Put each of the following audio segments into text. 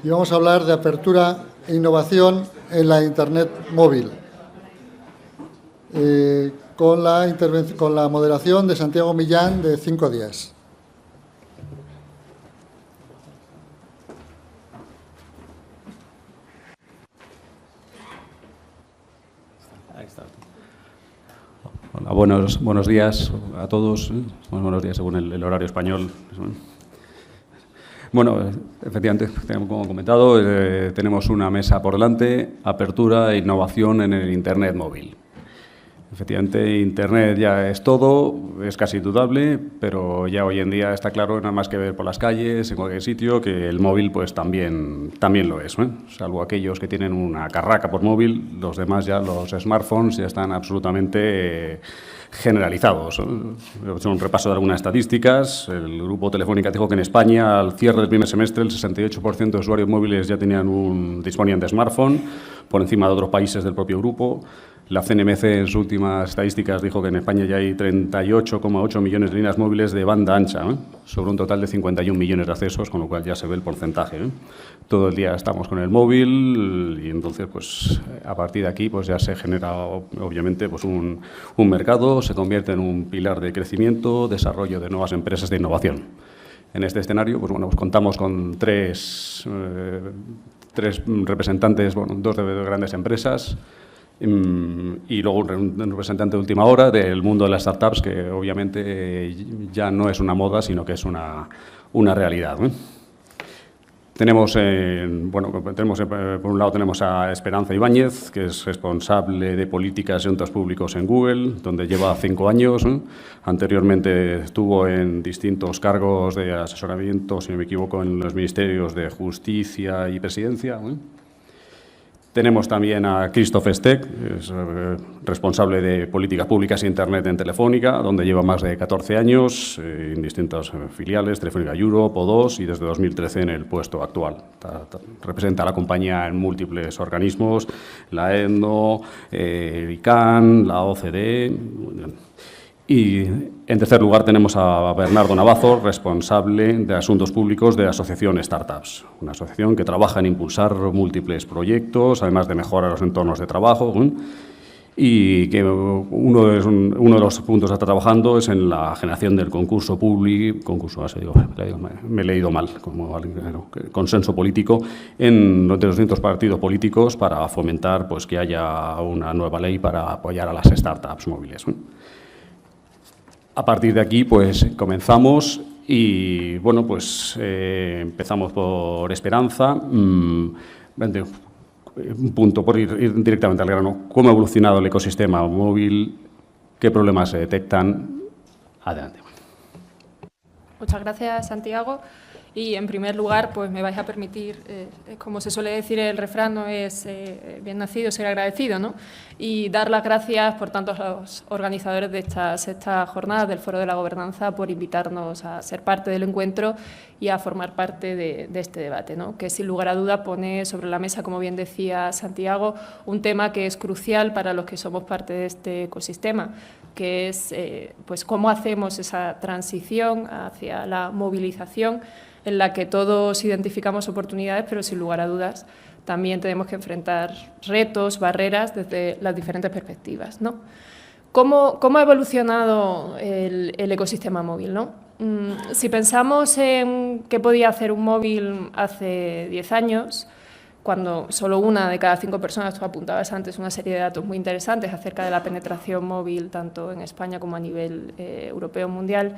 y vamos a hablar de apertura e innovación en la Internet móvil. Con la moderación de Santiago Millán, de 5 días. Hola, buenos días a todos. Buenos días según el horario español. Bueno, efectivamente, como he comentado, tenemos una mesa por delante, apertura e innovación en el Internet móvil. Efectivamente, Internet ya es todo, es casi indudable, pero ya hoy en día está claro, nada más que ver por las calles, en cualquier sitio, que el móvil pues también lo es, ¿eh? Salvo aquellos que tienen una carraca por móvil, los demás ya, los smartphones, ya están absolutamente generalizados. He hecho un repaso de algunas estadísticas. El Grupo Telefónica dijo que en España, al cierre del primer semestre, el 68% de usuarios móviles ya disponían de smartphone, por encima de otros países del propio grupo. La CNMC, en sus últimas estadísticas, dijo que en España ya hay 38,8 millones de líneas móviles de banda ancha, sobre un total de 51 millones de accesos, con lo cual ya se ve el porcentaje. Todo el día estamos con el móvil y entonces, pues, a partir de aquí, pues, ya se genera, obviamente, pues, un mercado, se convierte en un pilar de crecimiento, desarrollo de nuevas empresas de innovación. En este escenario, pues, bueno, pues contamos con tres representantes, bueno, dos de grandes empresas, y luego un representante de última hora del mundo de las startups, que obviamente ya no es una moda, sino que es una realidad, ¿eh? Tenemos, por un lado tenemos a Esperanza Ibáñez, que es responsable de políticas y asuntos públicos en Google, donde lleva 5 años. Anteriormente estuvo en distintos cargos de asesoramiento, si no me equivoco, en los ministerios de Justicia y Presidencia. Tenemos también a Christoph Steck, que es responsable de políticas públicas e Internet en Telefónica, donde lleva más de 14 años en distintas filiales, Telefónica Europe, O2, y desde 2013 en el puesto actual. Representa a la compañía en múltiples organismos, la ENDO, el ICANN, la OCDE. Y, en tercer lugar, tenemos a Bernardo Navazo, responsable de Asuntos Públicos de Asociación Startups, una asociación que trabaja en impulsar múltiples proyectos, además de mejorar los entornos de trabajo, y que uno de los puntos que está trabajando es en la generación del concurso público, me he leído mal, como consenso político, entre los distintos partidos políticos para fomentar, pues, que haya una nueva ley para apoyar a las startups móviles. A partir de aquí, pues, comenzamos y, bueno, pues, empezamos por Esperanza. Un punto, por ir directamente al grano. ¿Cómo ha evolucionado el ecosistema móvil? ¿Qué problemas se detectan? Adelante. Muchas gracias, Santiago. Y, en primer lugar, pues me vais a permitir, como se suele decir el refrán, no es bien nacido ser agradecido, ¿no? Y dar las gracias, por tanto, a los organizadores de esta sexta jornada del Foro de la Gobernanza por invitarnos a ser parte del encuentro y a formar parte de este debate, ¿no? Que, sin lugar a dudas, pone sobre la mesa, como bien decía Santiago, un tema que es crucial para los que somos parte de este ecosistema, que es pues cómo hacemos esa transición hacia la movilización, en la que todos identificamos oportunidades, pero sin lugar a dudas también tenemos que enfrentar retos, barreras desde las diferentes perspectivas, ¿no? ¿Cómo ha evolucionado el ecosistema móvil, ¿no? Si pensamos en qué podía hacer un móvil hace 10 años, cuando solo 1 de cada 5 personas, tú apuntabas antes una serie de datos muy interesantes acerca de la penetración móvil, tanto en España como a nivel europeo mundial.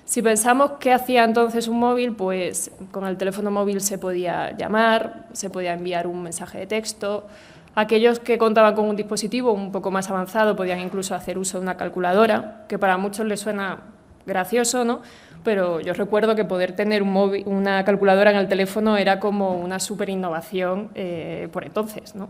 Si pensamos qué hacía entonces un móvil, pues con el teléfono móvil se podía llamar, se podía enviar un mensaje de texto. Aquellos que contaban con un dispositivo un poco más avanzado podían incluso hacer uso de una calculadora, que para muchos les suena gracioso, ¿no? Pero yo recuerdo que poder tener una calculadora en el teléfono era como una súper innovación por entonces, ¿no?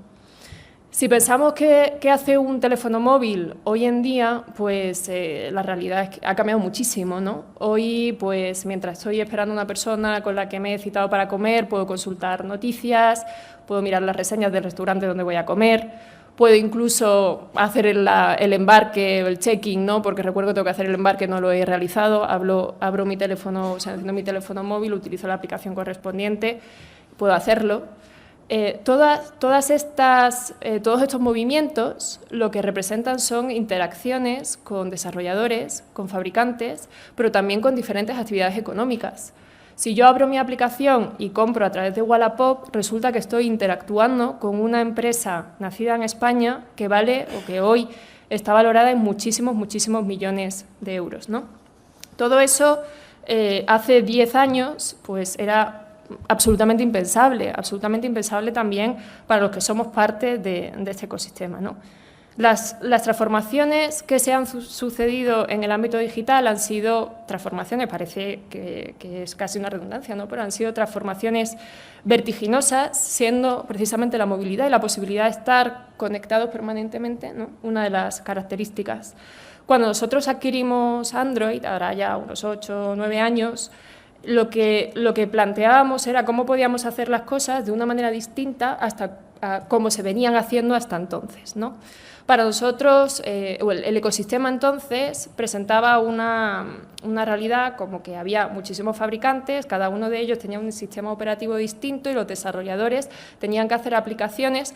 Si pensamos qué hace un teléfono móvil hoy en día, pues la realidad es que ha cambiado muchísimo, ¿no? Hoy, pues mientras estoy esperando a una persona con la que me he citado para comer, puedo consultar noticias, puedo mirar las reseñas del restaurante donde voy a comer, puedo incluso hacer el embarque, el check-in, ¿no? Porque recuerdo que tengo que hacer el embarque, no lo he realizado, abro mi teléfono, o sea, enciendo mi teléfono móvil, utilizo la aplicación correspondiente puedo hacerlo. Todos estos movimientos lo que representan son interacciones con desarrolladores, con fabricantes, pero también con diferentes actividades económicas. Si yo abro mi aplicación y compro a través de Wallapop, resulta que estoy interactuando con una empresa nacida en España que vale o que hoy está valorada en muchísimos millones de euros, ¿no? Todo eso hace 10 años pues era absolutamente impensable también para los que somos parte de este ecosistema, ¿no? Las transformaciones que se han sucedido en el ámbito digital han sido transformaciones, parece que es casi una redundancia, ¿no? Pero han sido transformaciones vertiginosas, siendo precisamente la movilidad y la posibilidad de estar conectados permanentemente, ¿no? Una de las características. Cuando nosotros adquirimos Android, ahora ya unos 8 o 9 años, lo que planteábamos era cómo podíamos hacer las cosas de una manera distinta a cómo se venían haciendo hasta entonces, ¿no? Para nosotros, el ecosistema entonces presentaba una realidad como que había muchísimos fabricantes, cada uno de ellos tenía un sistema operativo distinto y los desarrolladores tenían que hacer aplicaciones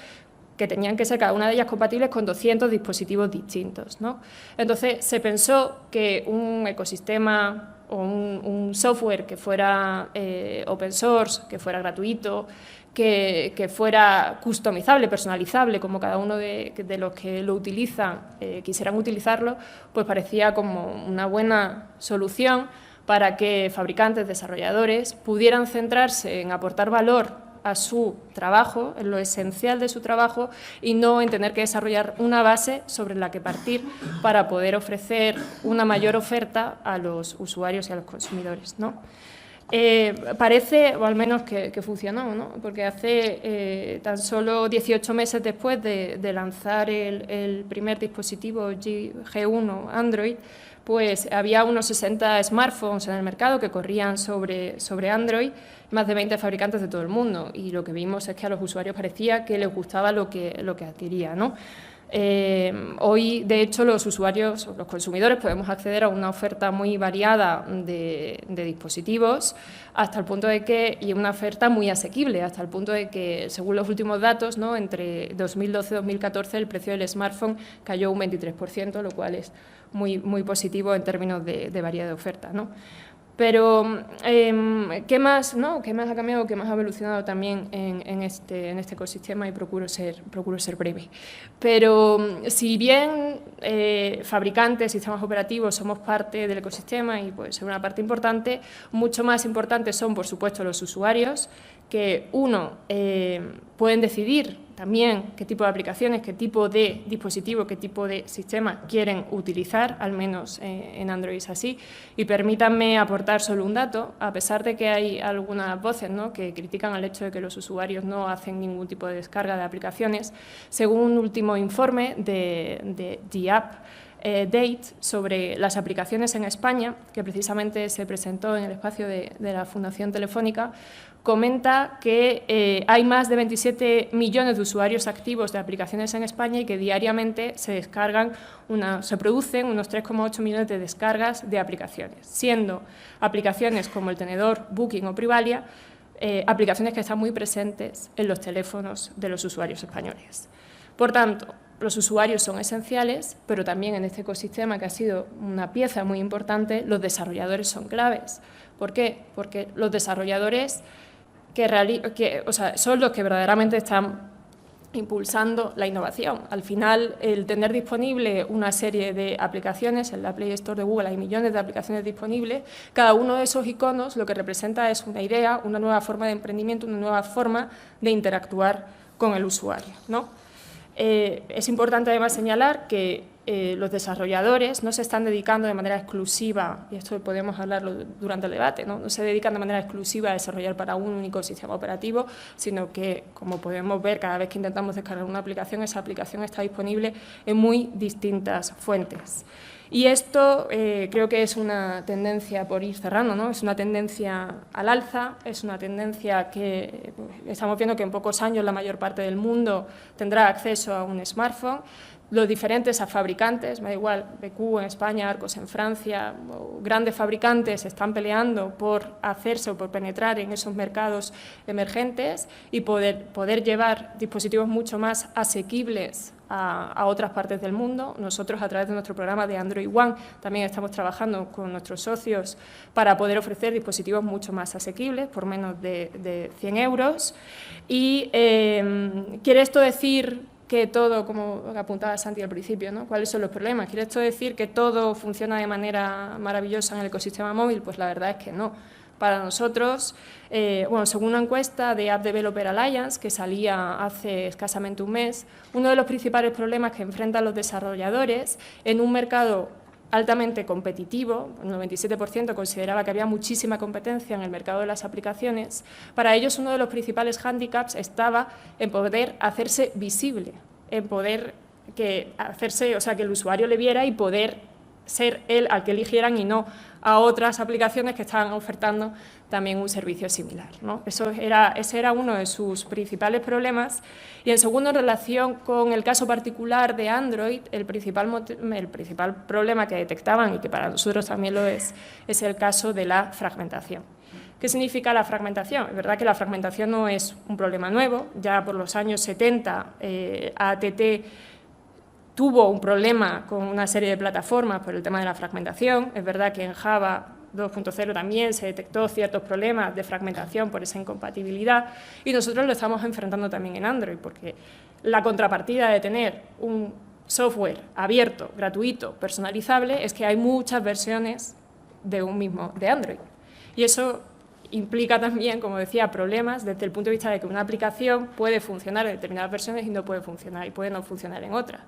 que tenían que ser cada una de ellas compatibles con 200 dispositivos distintos, ¿no? Entonces, se pensó que un ecosistema o un software que fuera open source, que fuera gratuito, que fuera customizable, personalizable, como cada uno de los que lo utilizan quisieran utilizarlo, pues parecía como una buena solución para que fabricantes, desarrolladores pudieran centrarse en aportar valor a su trabajo, en lo esencial de su trabajo, y no en tener que desarrollar una base sobre la que partir para poder ofrecer una mayor oferta a los usuarios y a los consumidores, ¿no? Parece, o al menos que funcionó, ¿no? Porque hace tan solo 18 meses después de lanzar el primer dispositivo G1 Android, pues había unos 60 smartphones en el mercado que corrían sobre Android, más de 20 fabricantes de todo el mundo, y lo que vimos es que a los usuarios parecía que les gustaba lo que adquiría, ¿no? Hoy, de hecho, los usuarios o los consumidores podemos acceder a una oferta muy variada de dispositivos hasta el punto de que, y una oferta muy asequible, hasta el punto de que, según los últimos datos, ¿no? Entre 2012 y 2014 el precio del smartphone cayó un 23%, lo cual es muy positivo en términos de variedad de oferta, ¿no? Pero, ¿qué más, ¿no? ¿Qué más ha cambiado, qué más ha evolucionado también en este ecosistema? Y procuro ser breve. Pero, si bien fabricantes, sistemas operativos, somos parte del ecosistema y puede ser una parte importante, mucho más importantes son, por supuesto, los usuarios, que, pueden decidir también qué tipo de aplicaciones, qué tipo de dispositivo, qué tipo de sistema quieren utilizar, al menos en Android es así. Y permítanme aportar solo un dato, a pesar de que hay algunas voces, ¿no? Que critican el hecho de que los usuarios no hacen ningún tipo de descarga de aplicaciones, según un último informe de The App Date sobre las aplicaciones en España, que precisamente se presentó en el espacio de la Fundación Telefónica, comenta que hay más de 27 millones de usuarios activos de aplicaciones en España y que diariamente se producen unos 3,8 millones de descargas de aplicaciones, siendo aplicaciones como el tenedor, Booking o Privalia, aplicaciones que están muy presentes en los teléfonos de los usuarios españoles. Por tanto, los usuarios son esenciales, pero también en este ecosistema, que ha sido una pieza muy importante, los desarrolladores son claves. ¿Por qué? Porque los desarrolladores son los que verdaderamente están impulsando la innovación. Al final, el tener disponible una serie de aplicaciones, en la Play Store de Google hay millones de aplicaciones disponibles, cada uno de esos iconos lo que representa es una idea, una nueva forma de emprendimiento, una nueva forma de interactuar con el usuario, ¿no? Es importante además señalar que los desarrolladores no se están dedicando de manera exclusiva, y esto podemos hablarlo durante el debate, no se dedican de manera exclusiva a desarrollar para un único sistema operativo, sino que, como podemos ver, cada vez que intentamos descargar una aplicación, esa aplicación está disponible en muy distintas fuentes. Y esto creo que es una tendencia, por ir cerrando, ¿no? Es una tendencia al alza, es una tendencia que estamos viendo que en pocos años la mayor parte del mundo tendrá acceso a un smartphone. los diferentes fabricantes, me da igual, BQ en España, Arcos en Francia, grandes fabricantes están peleando por hacerse o por penetrar en esos mercados emergentes y poder llevar dispositivos mucho más asequibles a otras partes del mundo. Nosotros, a través de nuestro programa de Android One, también estamos trabajando con nuestros socios para poder ofrecer dispositivos mucho más asequibles, por menos de 100 euros. Y ¿quiere esto decir que todo, como apuntaba Santi al principio, ¿no? ¿Cuáles son los problemas? ¿Quiere esto decir que todo funciona de manera maravillosa en el ecosistema móvil? Pues la verdad es que no. Para nosotros, según una encuesta de App Developer Alliance, que salía hace escasamente un mes, uno de los principales problemas que enfrentan los desarrolladores en un mercado altamente competitivo, el 97% consideraba que había muchísima competencia en el mercado de las aplicaciones. Para ellos, uno de los principales hándicaps estaba en poder hacerse visible, en poder que el usuario le viera y poder ser él al que eligieran y no a otras aplicaciones que estaban ofertando también un servicio similar, ¿no? Ese era uno de sus principales problemas. Y en segundo, en relación con el caso particular de Android, el principal problema que detectaban, y que para nosotros también lo es el caso de la fragmentación. ¿Qué significa la fragmentación? Es verdad que la fragmentación no es un problema nuevo. Ya por los años 70, ATT tuvo un problema con una serie de plataformas por el tema de la fragmentación. Es verdad que en Java 2.0 también se detectó ciertos problemas de fragmentación por esa incompatibilidad y nosotros lo estamos enfrentando también en Android, porque la contrapartida de tener un software abierto, gratuito, personalizable, es que hay muchas versiones de Android. Y eso implica también, como decía, problemas desde el punto de vista de que una aplicación puede funcionar en determinadas versiones y no puede funcionar, y puede no funcionar en otras.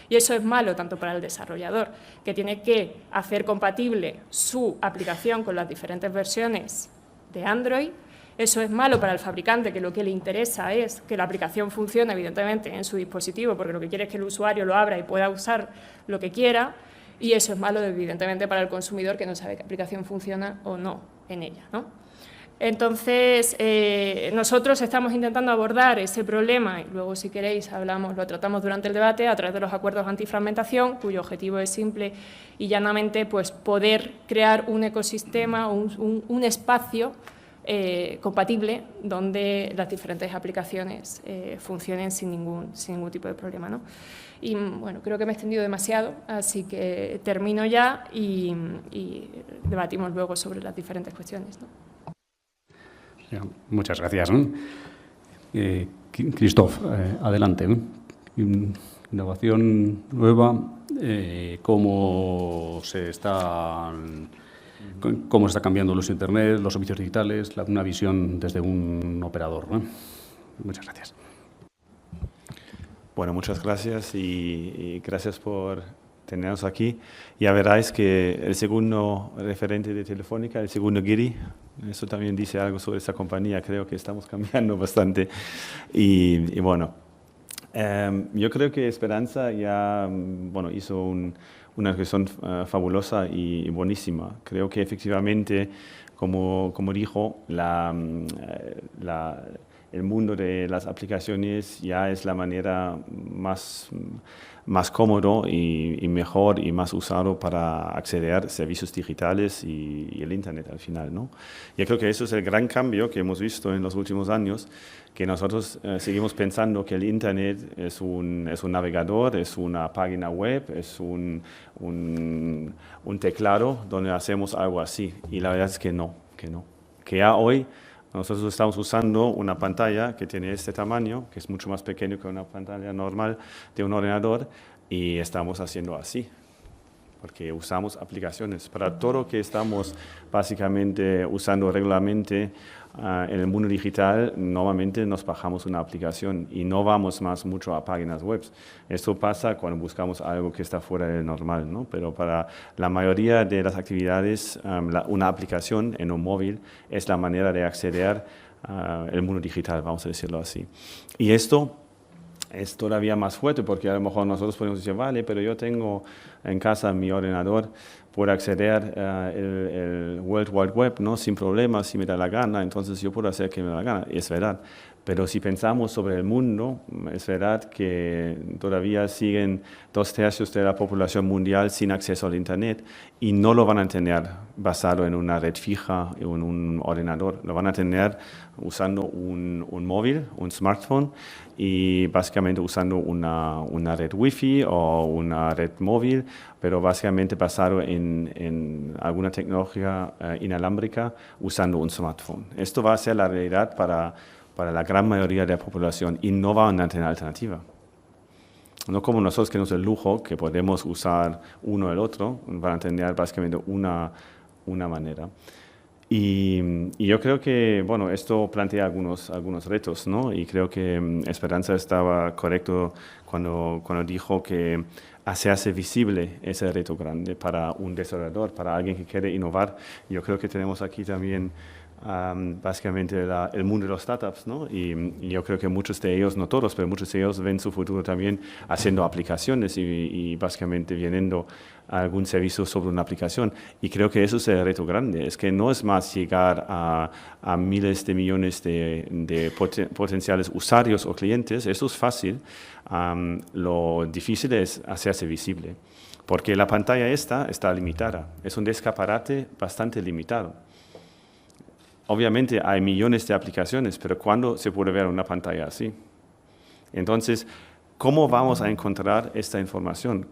Y eso es malo tanto para el desarrollador, que tiene que hacer compatible su aplicación con las diferentes versiones de Android. Eso es malo para el fabricante, que lo que le interesa es que la aplicación funcione, evidentemente, en su dispositivo, porque lo que quiere es que el usuario lo abra y pueda usar lo que quiera. Y eso es malo, evidentemente, para el consumidor, que no sabe qué aplicación funciona o no en ella, ¿no? Entonces, nosotros estamos intentando abordar ese problema, y luego, si queréis, lo tratamos durante el debate, a través de los acuerdos antifragmentación, cuyo objetivo es simple y llanamente pues, poder crear un ecosistema, un espacio compatible donde las diferentes aplicaciones funcionen sin ningún tipo de problema, ¿no? Y bueno, creo que me he extendido demasiado, así que termino ya y debatimos luego sobre las diferentes cuestiones, ¿no? Muchas gracias. Christoph, adelante. Innovación nueva, cómo se está cambiando los Internet, los servicios digitales, una visión desde un operador, ¿no? Muchas gracias. Bueno, muchas gracias y gracias por tenernos aquí. Ya veráis que el segundo referente de Telefónica, el segundo Giri, eso también dice algo sobre esta compañía. Creo que estamos cambiando bastante. Y bueno, yo creo que Esperanza ya hizo una cuestión fabulosa y buenísima. Creo que efectivamente, como dijo, el mundo de las aplicaciones ya es la manera más cómodo y mejor y más usado para acceder a servicios digitales y el Internet al final, ¿no? Yo creo que eso es el gran cambio que hemos visto en los últimos años, que nosotros seguimos pensando que el Internet es un navegador, es una página web, es un teclado donde hacemos algo así. Y la verdad es que no. Que ya hoy nosotros estamos usando una pantalla que tiene este tamaño, que es mucho más pequeño que una pantalla normal de un ordenador, y estamos haciendo así, porque usamos aplicaciones. Para todo lo que estamos básicamente usando regularmente en el mundo digital, normalmente nos bajamos una aplicación y no vamos mucho a páginas web. Esto pasa cuando buscamos algo que está fuera del normal, ¿no? Pero para la mayoría de las actividades, una aplicación en un móvil es la manera de acceder al mundo digital, vamos a decirlo así. Y esto es todavía más fuerte, porque a lo mejor nosotros podemos decir, vale, pero yo tengo en casa mi ordenador, puedo acceder al World Wide Web, ¿no? Sin problemas, si me da la gana, entonces yo puedo hacer que me da la gana. Es verdad, Pero si pensamos sobre el mundo, es verdad que todavía siguen 2/3 de la población mundial sin acceso al Internet y no lo van a tener basado en una red fija o en un ordenador. Lo van a tener usando un móvil, un smartphone y básicamente usando una red Wi-Fi o una red móvil, pero básicamente basado en alguna tecnología inalámbrica usando un smartphone. Esto va a ser la realidad para la gran mayoría de la población y no van a tener alternativa. No como nosotros que nos da el lujo, que podemos usar uno o el otro, van a tener básicamente una manera. Y yo creo que, bueno, esto plantea algunos retos, ¿no? Y creo que Esperanza estaba correcto cuando dijo que hacerse visible ese reto grande para un desarrollador, para alguien que quiere innovar. Yo creo que tenemos aquí también básicamente el mundo de los startups, ¿no? Y yo creo que muchos de ellos, no todos, pero muchos de ellos ven su futuro también haciendo aplicaciones y básicamente vendiendo algún servicio sobre una aplicación. Y creo que eso es el reto grande, es que no es más llegar a miles de millones de potenciales usuarios o clientes, eso es fácil. Lo difícil es hacerse visible, porque la pantalla está limitada, es un escaparate bastante limitado. Obviamente hay millones de aplicaciones, pero ¿cuándo se puede ver una pantalla así? Entonces, ¿cómo vamos a encontrar esta información?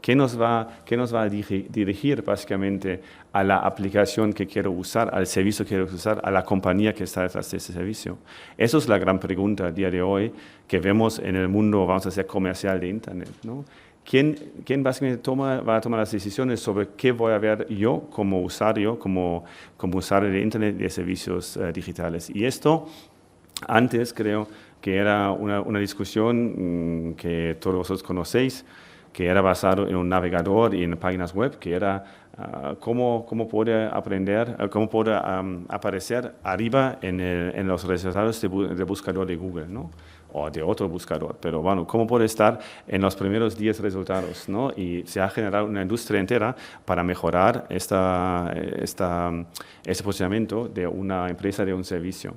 ¿Qué nos va a dirigir básicamente a la aplicación que quiero usar, al servicio que quiero usar, a la compañía que está detrás de ese servicio? Eso es la gran pregunta a día de hoy que vemos en el mundo, vamos a decir, comercial de Internet, ¿no? ¿Quién básicamente va a tomar las decisiones sobre qué voy a ver yo como usuario, como usuario de Internet y de servicios digitales? Y esto, antes creo que era una discusión que todos vosotros conocéis, que era basado en un navegador y en páginas web, que era cómo puede aparecer arriba en los resultados de buscador de Google, ¿no? O de otro buscador, pero bueno, cómo puede estar en los primeros 10 resultados, ¿no? Y se ha generado una industria entera para mejorar este posicionamiento de una empresa, de un servicio.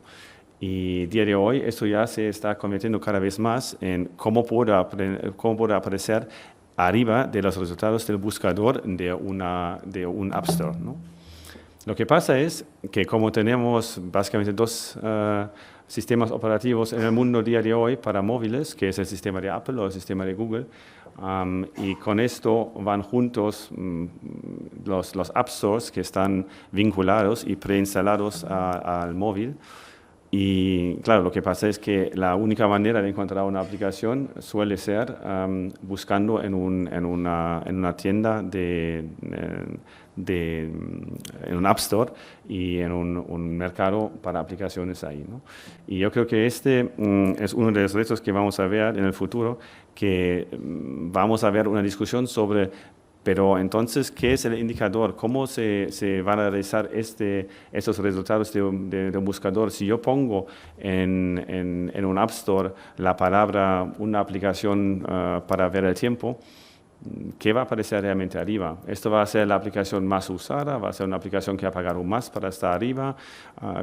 Y día de hoy esto ya se está convirtiendo cada vez más en cómo puede aparecer arriba de los resultados del buscador de un App Store, ¿no? Lo que pasa es que como tenemos básicamente dos sistemas operativos en el mundo día de hoy para móviles, que es el sistema de Apple o el sistema de Google, y con esto van juntos los App Stores que están vinculados y preinstalados al móvil. Y claro, lo que pasa es que la única manera de encontrar una aplicación suele ser buscando en una tienda en un App Store y en un mercado para aplicaciones ahí, ¿no? Y yo creo que este es uno de los retos que vamos a ver en el futuro, que vamos a ver una discusión sobre, pero entonces, ¿qué es el indicador? ¿Cómo se van a realizar estos resultados de un buscador? Si yo pongo en un App Store la palabra, una aplicación para ver el tiempo, ¿qué va a aparecer realmente arriba? ¿Esto va a ser la aplicación más usada? ¿Va a ser una aplicación que ha pagado más para estar arriba?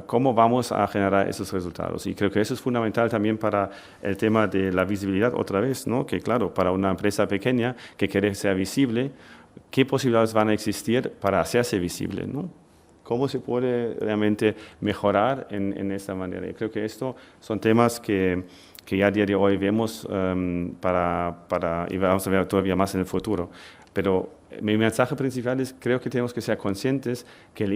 ¿Cómo vamos a generar esos resultados? Y creo que eso es fundamental también para el tema de la visibilidad otra vez, ¿no? Que claro, para una empresa pequeña que quiere ser visible, ¿qué posibilidades van a existir para hacerse visible, ¿no? ¿Cómo se puede realmente mejorar en esta manera? Y creo que estos son temas que ya a día de hoy vemos y vamos a ver todavía más en el futuro. Pero mi mensaje principal es, creo que tenemos que ser conscientes que el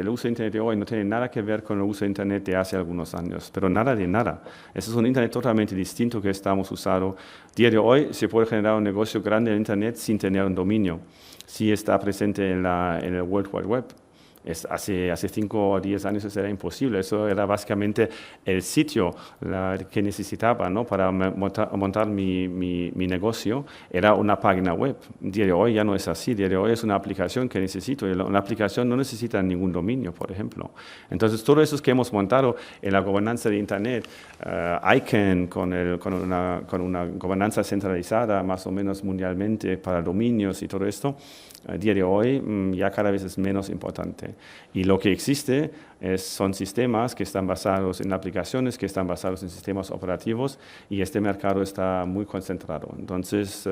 uso de Internet de hoy no tiene nada que ver con el uso de Internet de hace algunos años, pero nada de nada. Este es un Internet totalmente distinto que estamos usando. Día de hoy se puede generar un negocio grande en Internet sin tener un dominio, si está presente en el World Wide Web. Hace 5 o 10 años eso era imposible. Eso era básicamente el sitio que necesitaba, ¿no? Para montar mi negocio. Era una página web. Día de hoy ya no es así. Día de hoy es una aplicación que necesito. Y una aplicación no necesita ningún dominio, por ejemplo. Entonces, todo eso que hemos montado en la gobernanza de Internet, ICANN con una gobernanza centralizada más o menos mundialmente para dominios y todo esto, a día de hoy ya cada vez es menos importante. existe. Y lo que existe son sistemas que están basados en aplicaciones, que están basados en sistemas operativos, y este mercado está muy concentrado. Entonces,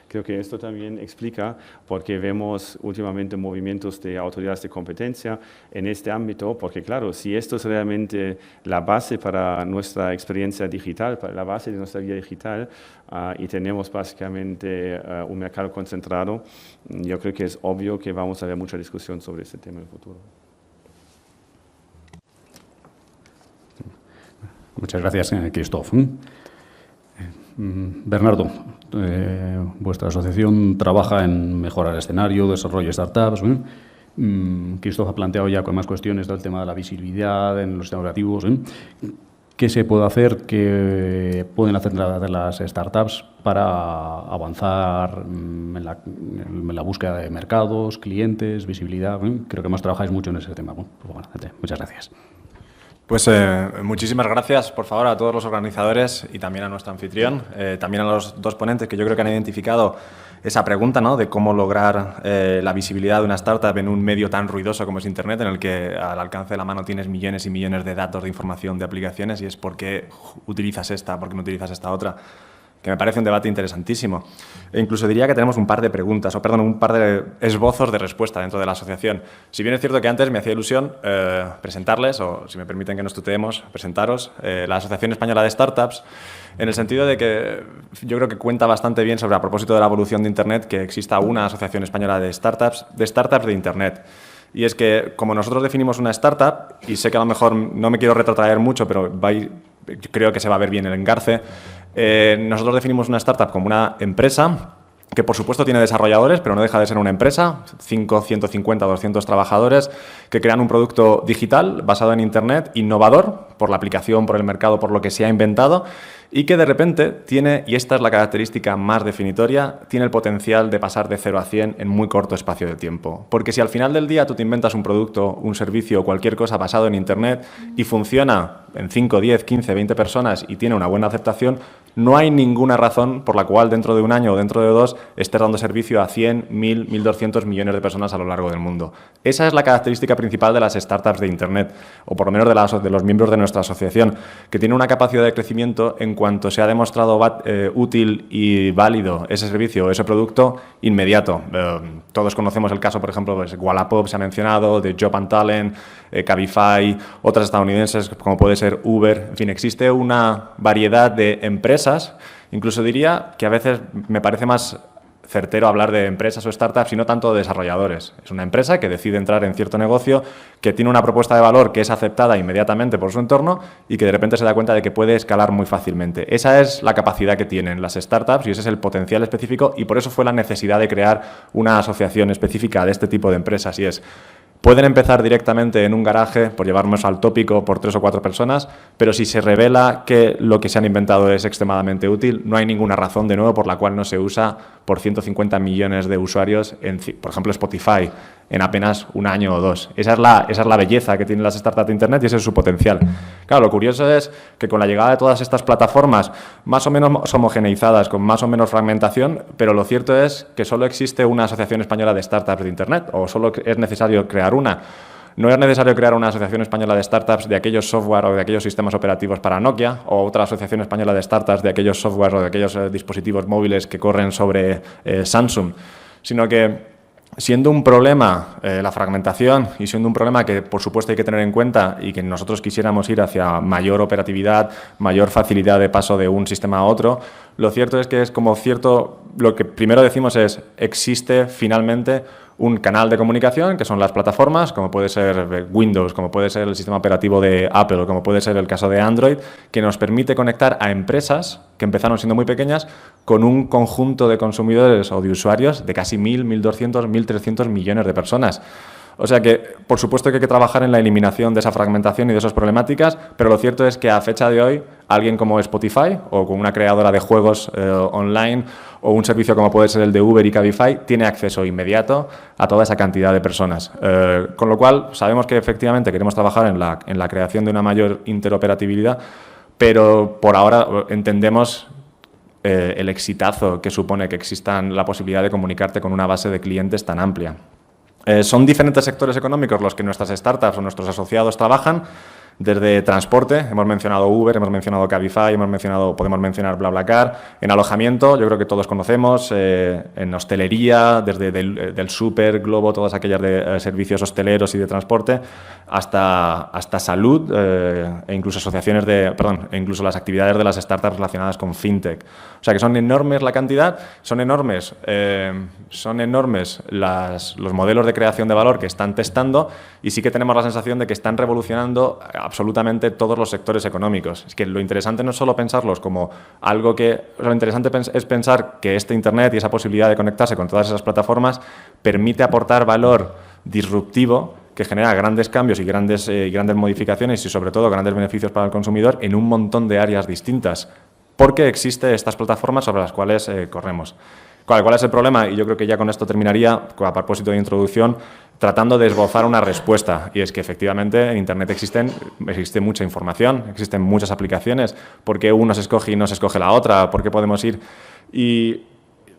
creo que esto también explica por qué vemos últimamente movimientos de autoridades de competencia en este ámbito, porque claro, si esto es realmente la base para nuestra experiencia digital, para la base de nuestra vida digital, y tenemos básicamente un mercado concentrado, yo creo que es obvio que vamos a ver mucha discusión sobre este tema en el futuro. Muchas gracias, Christoph. Bernardo, vuestra asociación trabaja en mejorar el escenario, desarrollo de startups. Christoph ha planteado ya con más cuestiones del tema de la visibilidad en los sistemas operativos. ¿Qué se puede hacer, qué pueden hacer las startups para avanzar en la búsqueda de mercados, clientes, visibilidad? Creo que más trabajáis mucho en ese tema. Bueno, muchas gracias. Pues muchísimas gracias, por favor, a todos los organizadores y también a nuestro anfitrión, también a los dos ponentes que yo creo que han identificado esa pregunta, ¿no?, de cómo lograr la visibilidad de una startup en un medio tan ruidoso como es Internet, en el que al alcance de la mano tienes millones y millones de datos, de información, de aplicaciones, y es por qué utilizas esta, por qué no utilizas esta otra, que me parece un debate interesantísimo. E incluso diría que tenemos un par de preguntas, un par de esbozos de respuesta dentro de la asociación. Si bien es cierto que antes me hacía ilusión presentarles, o si me permiten que nos tuteemos, presentaros, la Asociación Española de Startups, en el sentido de que yo creo que cuenta bastante bien sobre, a propósito de la evolución de Internet, que exista una Asociación Española de Startups de Internet. Y es que, como nosotros definimos una startup, y sé que a lo mejor no me quiero retrotraer mucho, pero creo que se va a ver bien el engarce, nosotros definimos una startup como una empresa que, por supuesto, tiene desarrolladores, pero no deja de ser una empresa, 150, 200 trabajadores que crean un producto digital basado en Internet, innovador por la aplicación, por el mercado, por lo que se ha inventado, y que de repente tiene, y esta es la característica más definitoria, tiene el potencial de pasar de 0 a 100 en muy corto espacio de tiempo. Porque si al final del día tú te inventas un producto, un servicio o cualquier cosa basado en Internet y funciona en 5, 10, 15, 20 personas y tiene una buena aceptación, no hay ninguna razón por la cual dentro de un año o dentro de 2 esté dando servicio a 100, 1.000, 1.200 millones de personas a lo largo del mundo. Esa es la característica principal de las startups de Internet, o por lo menos de los miembros de nuestra asociación, que tiene una capacidad de crecimiento en cuanto se ha demostrado útil y válido ese servicio o ese producto inmediato. Todos conocemos el caso, por ejemplo, de Wallapop, se ha mencionado, de Job and Talent, Cabify, otras estadounidenses como puede ser Uber. En fin, existe una variedad de empresas, incluso diría que a veces me parece más certero hablar de empresas o startups y no tanto de desarrolladores. Es una empresa que decide entrar en cierto negocio, que tiene una propuesta de valor que es aceptada inmediatamente por su entorno y que de repente se da cuenta de que puede escalar muy fácilmente. Esa es la capacidad que tienen las startups y ese es el potencial específico, y por eso fue la necesidad de crear una asociación específica de este tipo de empresas, y es: pueden empezar directamente en un garaje, por llevarnos al tópico, por 3 o 4 personas, pero si se revela que lo que se han inventado es extremadamente útil, no hay ninguna razón, de nuevo, por la cual no se usa por 150 millones de usuarios, por ejemplo, Spotify, en apenas un año o 2. Esa es la belleza que tienen las startups de Internet y ese es su potencial. Claro, lo curioso es que con la llegada de todas estas plataformas, más o menos homogeneizadas, con más o menos fragmentación, pero lo cierto es que solo existe una Asociación Española de Startups de Internet, o solo es necesario crear una. No es necesario crear una asociación española de startups de aquellos software o de aquellos sistemas operativos para Nokia, o otra asociación española de startups de aquellos software o de aquellos dispositivos móviles que corren sobre Samsung, sino que, siendo un problema la fragmentación y siendo un problema que, por supuesto, hay que tener en cuenta y que nosotros quisiéramos ir hacia mayor operatividad, mayor facilidad de paso de un sistema a otro, lo cierto es que es como cierto, lo que primero decimos es: existe finalmente un canal de comunicación, que son las plataformas, como puede ser Windows, como puede ser el sistema operativo de Apple, o como puede ser el caso de Android, que nos permite conectar a empresas que empezaron siendo muy pequeñas con un conjunto de consumidores o de usuarios de casi 1.000, 1.200, 1.300 millones de personas. O sea que, por supuesto, que hay que trabajar en la eliminación de esa fragmentación y de esas problemáticas, pero lo cierto es que a fecha de hoy, alguien como Spotify o como una creadora de juegos online o un servicio como puede ser el de Uber y Cabify tiene acceso inmediato a toda esa cantidad de personas. Con lo cual, sabemos que efectivamente queremos trabajar en la creación de una mayor interoperabilidad, pero por ahora entendemos el exitazo que supone que exista la posibilidad de comunicarte con una base de clientes tan amplia. Son diferentes sectores económicos los que nuestras startups o nuestros asociados trabajan, desde transporte, hemos mencionado Uber, hemos mencionado Cabify, podemos mencionar BlaBlaCar, en alojamiento, yo creo que todos conocemos, en hostelería, desde del Súper, Globo, todas aquellas de servicios hosteleros y de transporte, hasta salud e incluso incluso las actividades de las startups relacionadas con fintech. O sea que son enormes la cantidad, son enormes los modelos de creación de valor que están testando y sí que tenemos la sensación de que están revolucionando absolutamente todos los sectores económicos. Es que lo interesante no es solo pensarlos como algo lo interesante es pensar que este Internet y esa posibilidad de conectarse con todas esas plataformas permite aportar valor disruptivo que genera grandes cambios y grandes modificaciones y sobre todo grandes beneficios para el consumidor en un montón de áreas distintas, porque existen estas plataformas sobre las cuales corremos. ¿Cuál es el problema? Y yo creo que ya con esto terminaría, a propósito de introducción, tratando de esbozar una respuesta. Y es que efectivamente en Internet existe mucha información, existen muchas aplicaciones. ¿Por qué uno se escoge y no se escoge la otra? ¿Por qué podemos ir? Y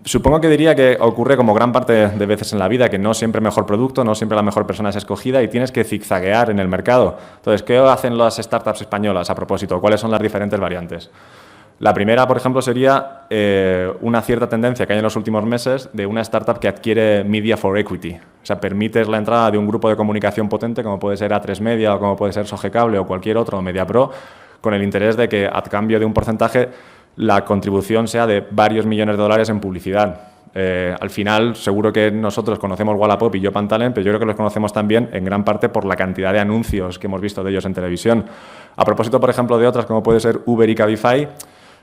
supongo que diría que ocurre como gran parte de veces en la vida, que no siempre el mejor producto, no siempre la mejor persona es escogida y tienes que zigzaguear en el mercado. Entonces, ¿qué hacen las startups españolas a propósito? ¿Cuáles son las diferentes variantes? La primera, por ejemplo, sería una cierta tendencia que hay en los últimos meses de una startup que adquiere Media for Equity. O sea, permites la entrada de un grupo de comunicación potente, como puede ser A3 Media o como puede ser Sogecable o cualquier otro, MediaPro, con el interés de que a cambio de un porcentaje la contribución sea de varios millones de dólares en publicidad. Al final, seguro que nosotros conocemos Wallapop y YoPanTalent, pero yo creo que los conocemos también en gran parte por la cantidad de anuncios que hemos visto de ellos en televisión. A propósito, por ejemplo, de otras como puede ser Uber y Cabify,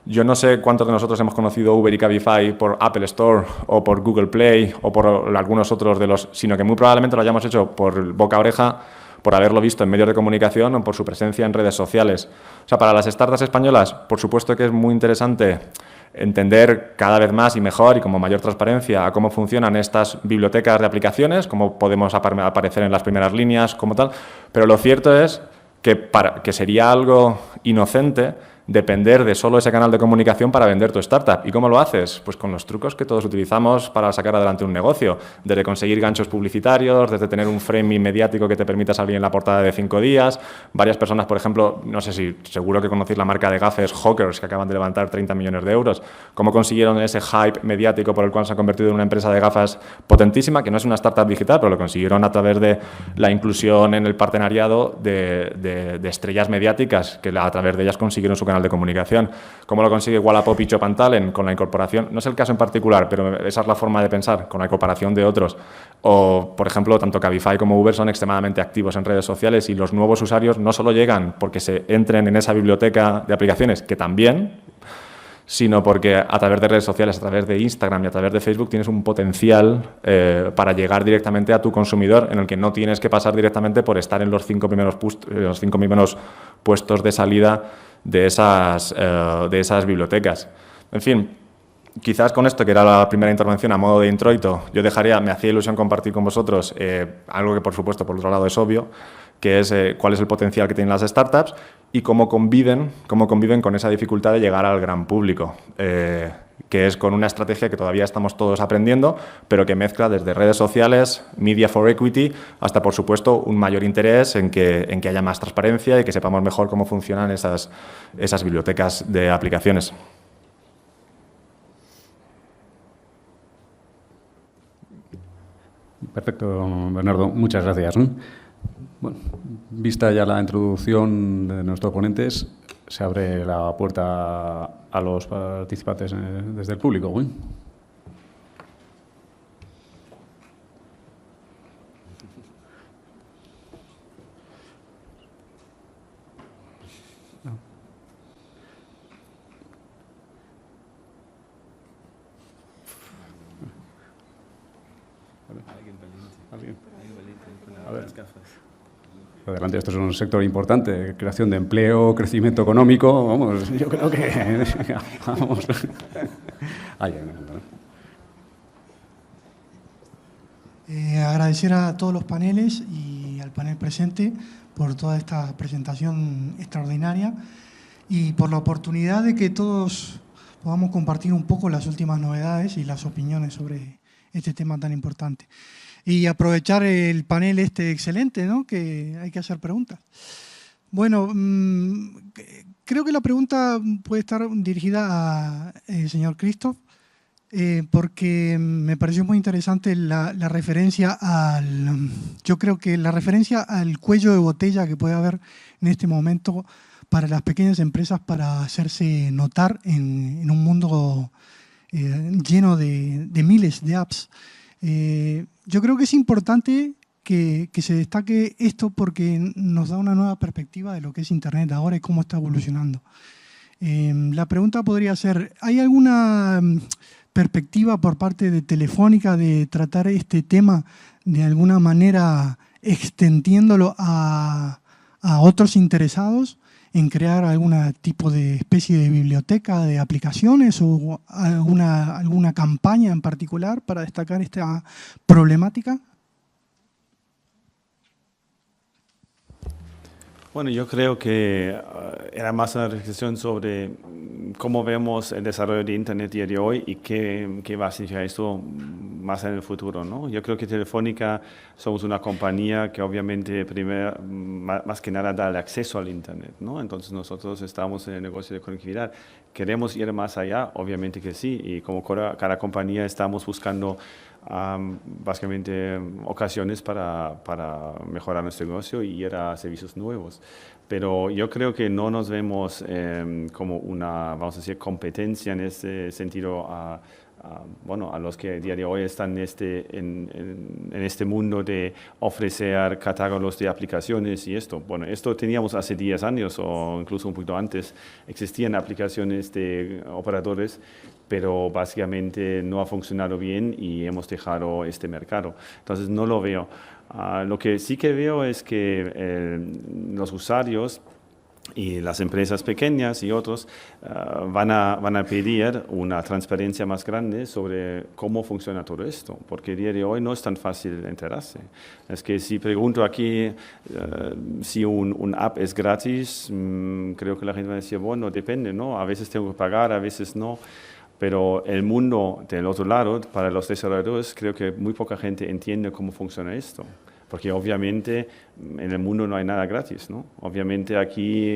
yo no sé cuántos de nosotros hemos conocido Uber y Cabify por Apple Store o por Google Play o por algunos otros sino que muy probablemente lo hayamos hecho por boca a oreja, por haberlo visto en medios de comunicación o por su presencia en redes sociales. O sea, para las startups españolas, por supuesto que es muy interesante entender cada vez más y mejor y con mayor transparencia a cómo funcionan estas bibliotecas de aplicaciones, cómo podemos aparecer en las primeras líneas, como tal, pero lo cierto es que sería algo inocente depender de solo ese canal de comunicación para vender tu startup. ¿Y cómo lo haces? Pues con los trucos que todos utilizamos para sacar adelante un negocio, desde conseguir ganchos publicitarios, desde tener un framing mediático que te permita salir en la portada de 5 días. Varias personas, por ejemplo, no sé si seguro que conocéis la marca de gafas Hawkers, que acaban de levantar 30 millones de euros. ¿Cómo consiguieron ese hype mediático por el cual se han convertido en una empresa de gafas potentísima, que no es una startup digital, pero lo consiguieron a través de la inclusión en el partenariado de estrellas mediáticas, que a través de ellas consiguieron su canal de comunicación? ¿Cómo lo consigue Wallapop y YoPanTalent? Con la incorporación, no es el caso en particular, pero esa es la forma de pensar, con la incorporación de otros. O, por ejemplo, tanto Cabify como Uber son extremadamente activos en redes sociales y los nuevos usuarios no solo llegan porque se entren en esa biblioteca de aplicaciones, que también, sino porque a través de redes sociales, a través de Instagram y a través de Facebook tienes un potencial para llegar directamente a tu consumidor, en el que no tienes que pasar directamente por estar en los 5 primeros puestos de salida de esas bibliotecas. En fin, quizás con esto, que era la primera intervención a modo de introito, me hacía ilusión compartir con vosotros algo que, por supuesto, por otro lado es obvio, que es cuál es el potencial que tienen las startups y cómo conviven con esa dificultad de llegar al gran público, que es con una estrategia que todavía estamos todos aprendiendo, pero que mezcla desde redes sociales, Media for Equity, hasta, por supuesto, un mayor interés en que haya más transparencia y que sepamos mejor cómo funcionan esas bibliotecas de aplicaciones. Perfecto, Bernardo. Muchas gracias. Bueno, vista ya la introducción de nuestros ponentes, se abre la puerta a los participantes desde el público. A ver. Adelante, esto es un sector importante, creación de empleo, crecimiento económico, vamos, yo creo que... vamos. Agradecer a todos los paneles y al panel presente por toda esta presentación extraordinaria y por la oportunidad de que todos podamos compartir un poco las últimas novedades y las opiniones sobre este tema tan importante. Y aprovechar el panel excelente, ¿no? Que hay que hacer preguntas. Bueno, creo que la pregunta puede estar dirigida al señor Christoph, porque me pareció muy interesante la referencia yo creo que la referencia al cuello de botella que puede haber en este momento para las pequeñas empresas para hacerse notar en un mundo lleno de miles de apps. Yo creo que es importante que se destaque esto porque nos da una nueva perspectiva de lo que es Internet ahora y cómo está evolucionando. La pregunta podría ser, ¿hay alguna perspectiva por parte de Telefónica de tratar este tema de alguna manera extendiéndolo a otros interesados en crear algún tipo de especie de biblioteca de aplicaciones o alguna campaña en particular para destacar esta problemática? Bueno, yo creo que era más una reflexión sobre cómo vemos el desarrollo de Internet día de hoy y qué va a significar esto más en el futuro, ¿no? Yo creo que Telefónica somos una compañía que obviamente más que nada da el acceso al Internet, ¿no? Entonces nosotros estamos en el negocio de conectividad. ¿Queremos ir más allá? Obviamente que sí, y como cada compañía estamos buscando básicamente ocasiones para mejorar nuestro negocio y ir a servicios nuevos. Pero yo creo que no nos vemos como una, vamos a decir, competencia en ese sentido a los que a día de hoy están en este mundo de ofrecer catálogos de aplicaciones y esto. Bueno, esto teníamos hace 10 años o incluso un poquito antes. Existían aplicaciones de operadores, pero básicamente no ha funcionado bien y hemos dejado este mercado. Entonces no lo veo. Lo que sí que veo es que los usuarios y las empresas pequeñas y otros van a pedir una transparencia más grande sobre cómo funciona todo esto, porque a día de hoy no es tan fácil enterarse. Es que si pregunto aquí si un app es gratis, creo que la gente va a decir, bueno, depende, ¿no? A veces tengo que pagar, a veces no. Pero el mundo del otro lado, para los desarrolladores, creo que muy poca gente entiende cómo funciona esto. Porque obviamente en el mundo no hay nada gratis, ¿no? Obviamente aquí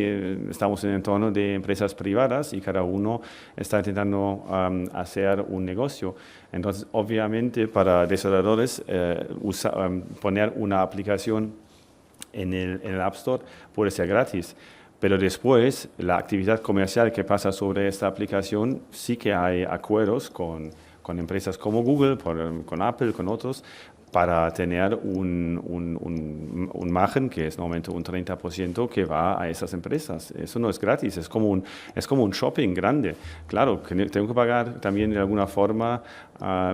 estamos en el entorno de empresas privadas y cada uno está intentando hacer un negocio. Entonces, obviamente para desarrolladores, poner una aplicación en el App Store puede ser gratis. Pero después, la actividad comercial que pasa sobre esta aplicación, sí que hay acuerdos con empresas como Google, con Apple, con otros, para tener un margen que es normalmente un 30% que va a esas empresas. Eso no es gratis, es como un shopping grande. Claro, tengo que pagar también de alguna forma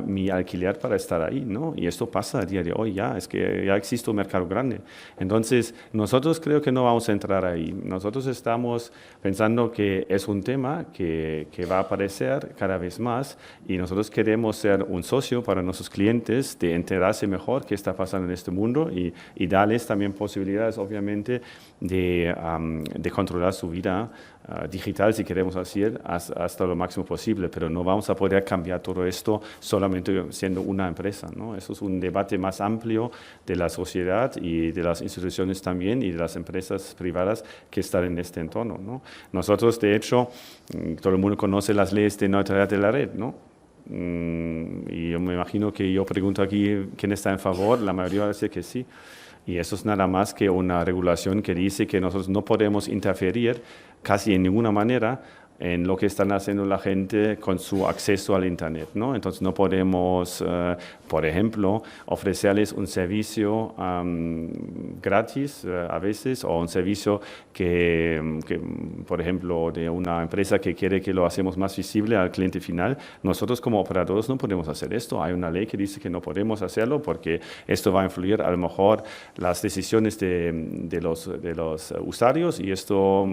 mi alquiler para estar ahí, ¿no? Y esto pasa a día de hoy ya, es que ya existe un mercado grande. Entonces, nosotros creo que no vamos a entrar ahí. Nosotros estamos pensando que es un tema que va a aparecer cada vez más y nosotros queremos ser un socio para nuestros clientes de enterarse mejor qué está pasando en este mundo y darles también posibilidades, obviamente, de controlar su vida digital, si queremos decir, hasta lo máximo posible, pero no vamos a poder cambiar todo esto solamente siendo una empresa, ¿no? Eso es un debate más amplio de la sociedad y de las instituciones también y de las empresas privadas que están en este entorno, ¿no? Nosotros, de hecho, todo el mundo conoce las leyes de neutralidad de la red, ¿no? Y yo me imagino que yo pregunto aquí quién está en favor, la mayoría dice que sí. Y eso es nada más que una regulación que dice que nosotros no podemos interferir casi en ninguna manera en lo que están haciendo la gente con su acceso al Internet, ¿no? Entonces no podemos, por ejemplo, ofrecerles un servicio gratis a veces o un servicio que, por ejemplo, de una empresa que quiere que lo hacemos más visible al cliente final. Nosotros como operadores no podemos hacer esto. Hay una ley que dice que no podemos hacerlo porque esto va a influir a lo mejor las decisiones de los usuarios y esto,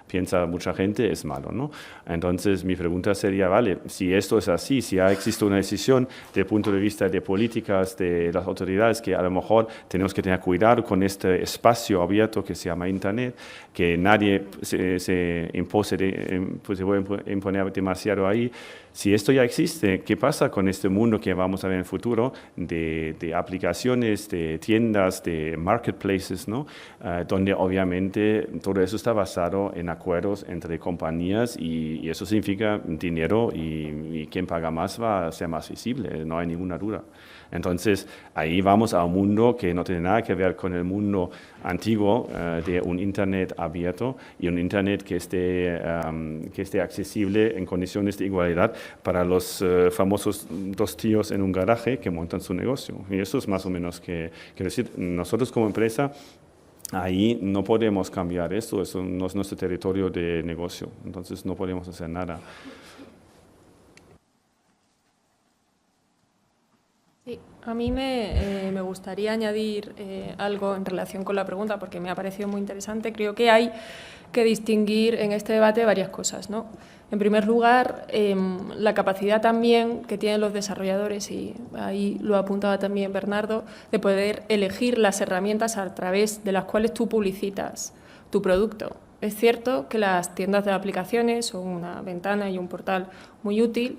piensa mucha gente, es malo, ¿no? Entonces mi pregunta sería, vale, si esto es así, si ya existe una decisión desde el punto de vista de políticas de las autoridades que a lo mejor tenemos que tener cuidado con este espacio abierto que se llama Internet, que nadie se puede imponer demasiado ahí, Si esto ya existe, ¿qué pasa con este mundo que vamos a ver en el futuro de aplicaciones, de tiendas, de marketplaces, ¿no? Donde obviamente todo eso está basado en acuerdos entre compañías y eso significa dinero y quien paga más va a ser más visible, no hay ninguna duda. Entonces, ahí vamos a un mundo que no tiene nada que ver con el mundo antiguo de un Internet abierto y un Internet que esté accesible en condiciones de igualdad para los famosos dos tíos en un garaje que montan su negocio. Y eso es más o menos quiero decir, nosotros como empresa, ahí no podemos cambiar esto, eso no es nuestro territorio de negocio, entonces no podemos hacer nada. Sí, a mí me gustaría añadir algo en relación con la pregunta, porque me ha parecido muy interesante. Creo que hay que distinguir en este debate varias cosas, ¿no? En primer lugar, la capacidad también que tienen los desarrolladores, y ahí lo apuntaba también Bernardo, de poder elegir las herramientas a través de las cuales tú publicitas tu producto. Es cierto que las tiendas de aplicaciones son una ventana y un portal muy útil,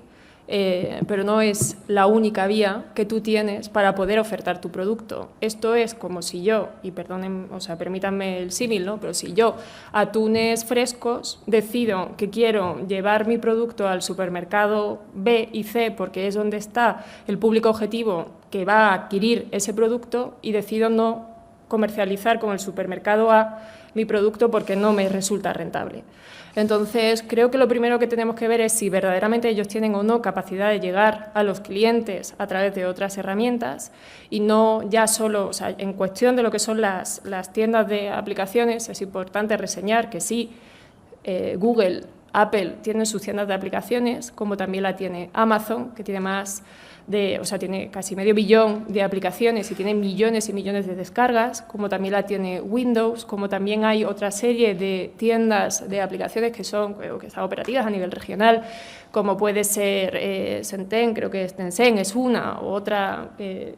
pero no es la única vía que tú tienes para poder ofertar tu producto. Esto es como si yo, y perdonen, o sea, permítanme el símil, ¿no? Pero si yo, Atunes Frescos, decido que quiero llevar mi producto al supermercado B y C porque es donde está el público objetivo que va a adquirir ese producto, y decido no comercializar con el supermercado A mi producto porque no me resulta rentable. Entonces, creo que lo primero que tenemos que ver es si verdaderamente ellos tienen o no capacidad de llegar a los clientes a través de otras herramientas, y no ya solo, o sea, en cuestión de lo que son las tiendas de aplicaciones, es importante reseñar que sí, Google, Apple tienen sus tiendas de aplicaciones, como también la tiene Amazon, que tiene tiene casi medio billón de aplicaciones y tiene millones y millones de descargas, como también la tiene Windows, como también hay otra serie de tiendas de aplicaciones que están operativas a nivel regional, como puede ser Shenzhen, creo que Tencent es una, o otra que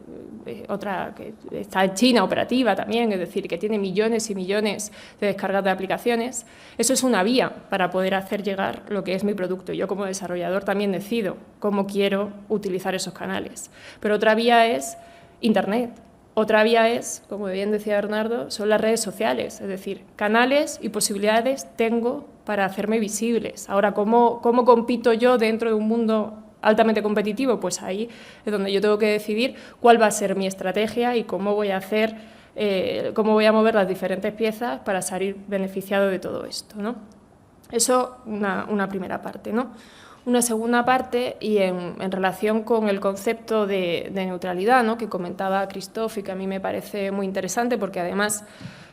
está en China operativa también, es decir, que tiene millones y millones de descargas de aplicaciones. Eso es una vía para poder hacer llegar lo que es mi producto. Yo como desarrollador también decido cómo quiero utilizar esos canales. Pero otra vía es Internet. Otra vía es, como bien decía Bernardo, son las redes sociales, es decir, canales y posibilidades tengo para hacerme visibles. Ahora, ¿cómo compito yo dentro de un mundo altamente competitivo? Pues ahí es donde yo tengo que decidir cuál va a ser mi estrategia y cómo voy a mover las diferentes piezas para salir beneficiado de todo esto, ¿no? Eso, una primera parte, ¿no? Una segunda parte, y en relación con el concepto de neutralidad, ¿no?, que comentaba Christophe y que a mí me parece muy interesante, porque además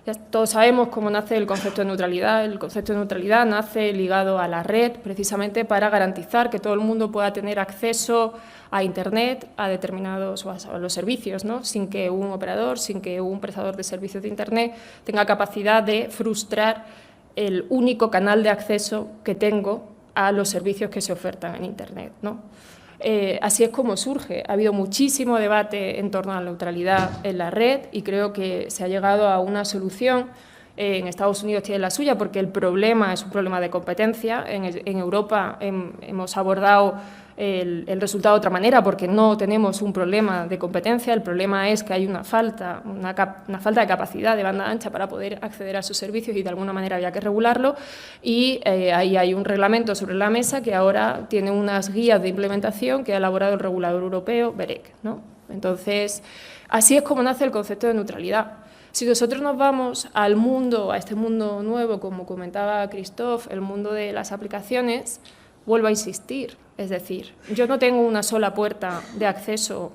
ya todos sabemos cómo nace el concepto de neutralidad. El concepto de neutralidad nace ligado a la red, precisamente para garantizar que todo el mundo pueda tener acceso a Internet, a determinados, o a los servicios, ¿no?, sin que un operador, sin que un prestador de servicios de Internet tenga capacidad de frustrar el único canal de acceso que tengo a los servicios que se ofertan en Internet, ¿no? Así es como surge. Ha habido muchísimo debate en torno a la neutralidad en la red y creo que se ha llegado a una solución. En Estados Unidos tiene la suya porque el problema es un problema de competencia. En Europa hemos abordado el resultado de otra manera porque no tenemos un problema de competencia. El problema es que hay una falta de capacidad de banda ancha para poder acceder a esos servicios y de alguna manera había que regularlo, y ahí hay un reglamento sobre la mesa que ahora tiene unas guías de implementación que ha elaborado el regulador europeo, BEREC, ¿no? Entonces, así es como nace el concepto de neutralidad. Si nosotros nos vamos al mundo, a este mundo nuevo, como comentaba Christophe, el mundo de las aplicaciones, vuelvo a insistir, es decir, yo no tengo una sola puerta de acceso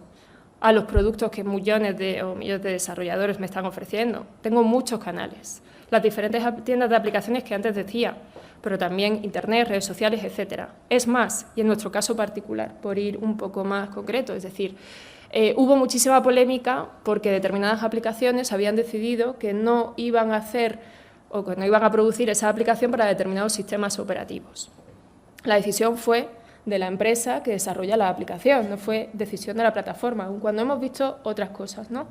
a los productos que millones de desarrolladores me están ofreciendo. Tengo muchos canales, las diferentes tiendas de aplicaciones que antes decía, pero también Internet, redes sociales, etcétera. Es más, y en nuestro caso particular, por ir un poco más concreto, es decir, hubo muchísima polémica porque determinadas aplicaciones habían decidido que no iban a hacer o que no iban a producir esa aplicación para determinados sistemas operativos. La decisión fue de la empresa que desarrolla la aplicación, no fue decisión de la plataforma, aun cuando hemos visto otras cosas, ¿no?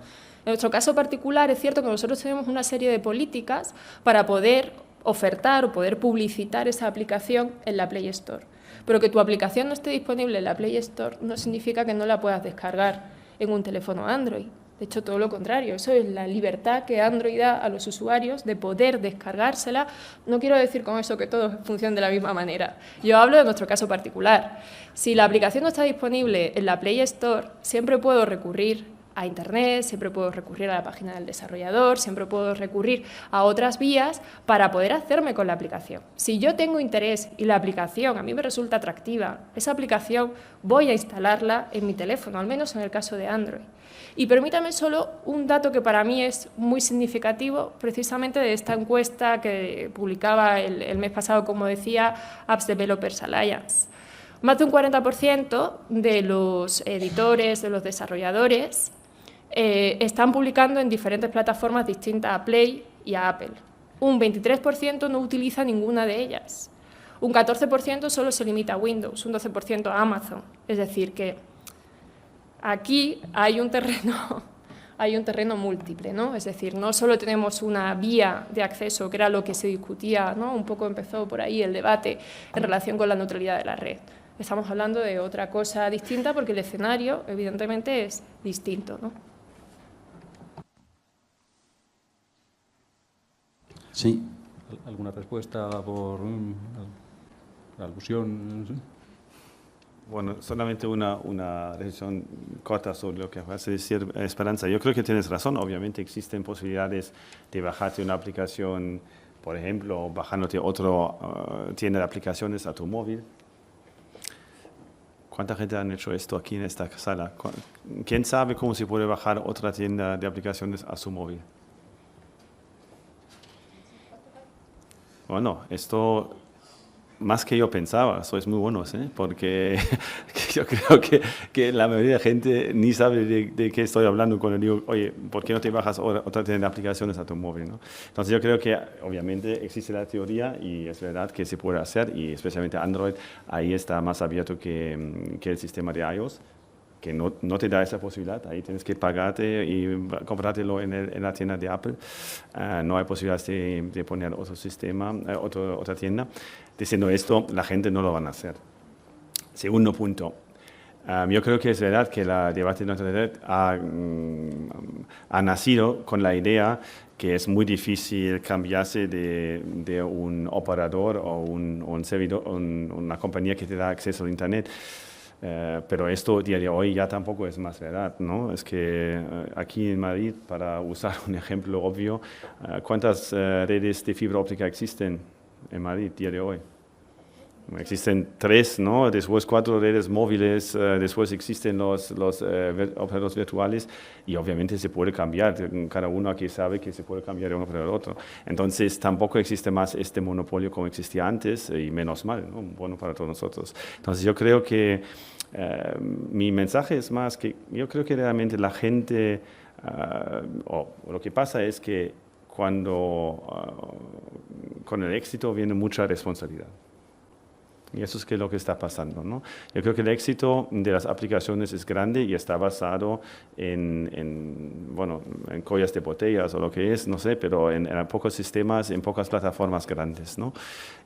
En nuestro caso particular es cierto que nosotros tenemos una serie de políticas para poder ofertar o poder publicitar esa aplicación en la Play Store. Pero que tu aplicación no esté disponible en la Play Store no significa que no la puedas descargar en un teléfono Android. De hecho, todo lo contrario, eso es la libertad que Android da a los usuarios de poder descargársela. No quiero decir con eso que todos funcionen de la misma manera. Yo hablo de nuestro caso particular. Si la aplicación no está disponible en la Play Store, siempre puedo recurrir a Internet, siempre puedo recurrir a la página del desarrollador, siempre puedo recurrir a otras vías para poder hacerme con la aplicación. Si yo tengo interés y la aplicación a mí me resulta atractiva, esa aplicación voy a instalarla en mi teléfono, al menos en el caso de Android. Y permítame solo un dato que para mí es muy significativo, precisamente de esta encuesta que publicaba el mes pasado, como decía, Apps Developers Alliance. Más de un 40% de los editores, de los desarrolladores, están publicando en diferentes plataformas distintas a Play y a Apple. Un 23% no utiliza ninguna de ellas. Un 14% solo se limita a Windows, un 12% a Amazon. Es decir, que aquí hay un terreno múltiple, ¿no? Es decir, no solo tenemos una vía de acceso, que era lo que se discutía, ¿no? Un poco empezó por ahí el debate en relación con la neutralidad de la red. Estamos hablando de otra cosa distinta porque el escenario, evidentemente, es distinto, ¿no? Sí. ¿Alguna respuesta por alusión? ¿Sí? Bueno, solamente una reflexión corta sobre lo que vas a decir, Esperanza. Yo creo que tienes razón. Obviamente existen posibilidades de bajarte una aplicación, por ejemplo, bajándote otra tienda de aplicaciones a tu móvil. ¿Cuánta gente han hecho esto aquí en esta sala? ¿Quién sabe cómo se puede bajar otra tienda de aplicaciones a su móvil? Bueno, esto más que yo pensaba, sois muy buenos, ¿eh? Porque yo creo que la mayoría de la gente ni sabe de qué estoy hablando cuando digo, oye, ¿por qué no te bajas otra tienda de aplicaciones a tu móvil, ¿no? Entonces yo creo que obviamente existe la teoría y es verdad que se puede hacer y especialmente Android ahí está más abierto que el sistema de iOS, que no te da esa posibilidad, ahí tienes que pagarte y comprártelo en la tienda de Apple. No hay posibilidad de poner otro sistema, otra tienda. Diciendo esto, la gente no lo van a hacer. Segundo punto, yo creo que es verdad que el debate de Internet ha nacido con la idea que es muy difícil cambiarse de un operador o un servidor, una compañía que te da acceso al Internet. Pero esto, día de hoy, ya tampoco es más verdad, ¿no? Es que aquí en Madrid, para usar un ejemplo obvio, ¿cuántas redes de fibra óptica existen en Madrid, día de hoy? Existen 3, ¿no? Después 4 redes móviles, después existen los operadores virtuales y obviamente se puede cambiar, cada uno aquí sabe que se puede cambiar de uno para el otro. Entonces tampoco existe más este monopolio como existía antes y menos mal, ¿no? Bueno para todos nosotros. Entonces yo creo que mi mensaje es más que yo creo que realmente la gente, o lo que pasa es que cuando con el éxito viene mucha responsabilidad. Y eso es lo que está pasando, ¿no? Yo creo que el éxito de las aplicaciones es grande y está basado en collas de botellas o lo que es, no sé, pero en pocos sistemas, en pocas plataformas grandes, ¿no?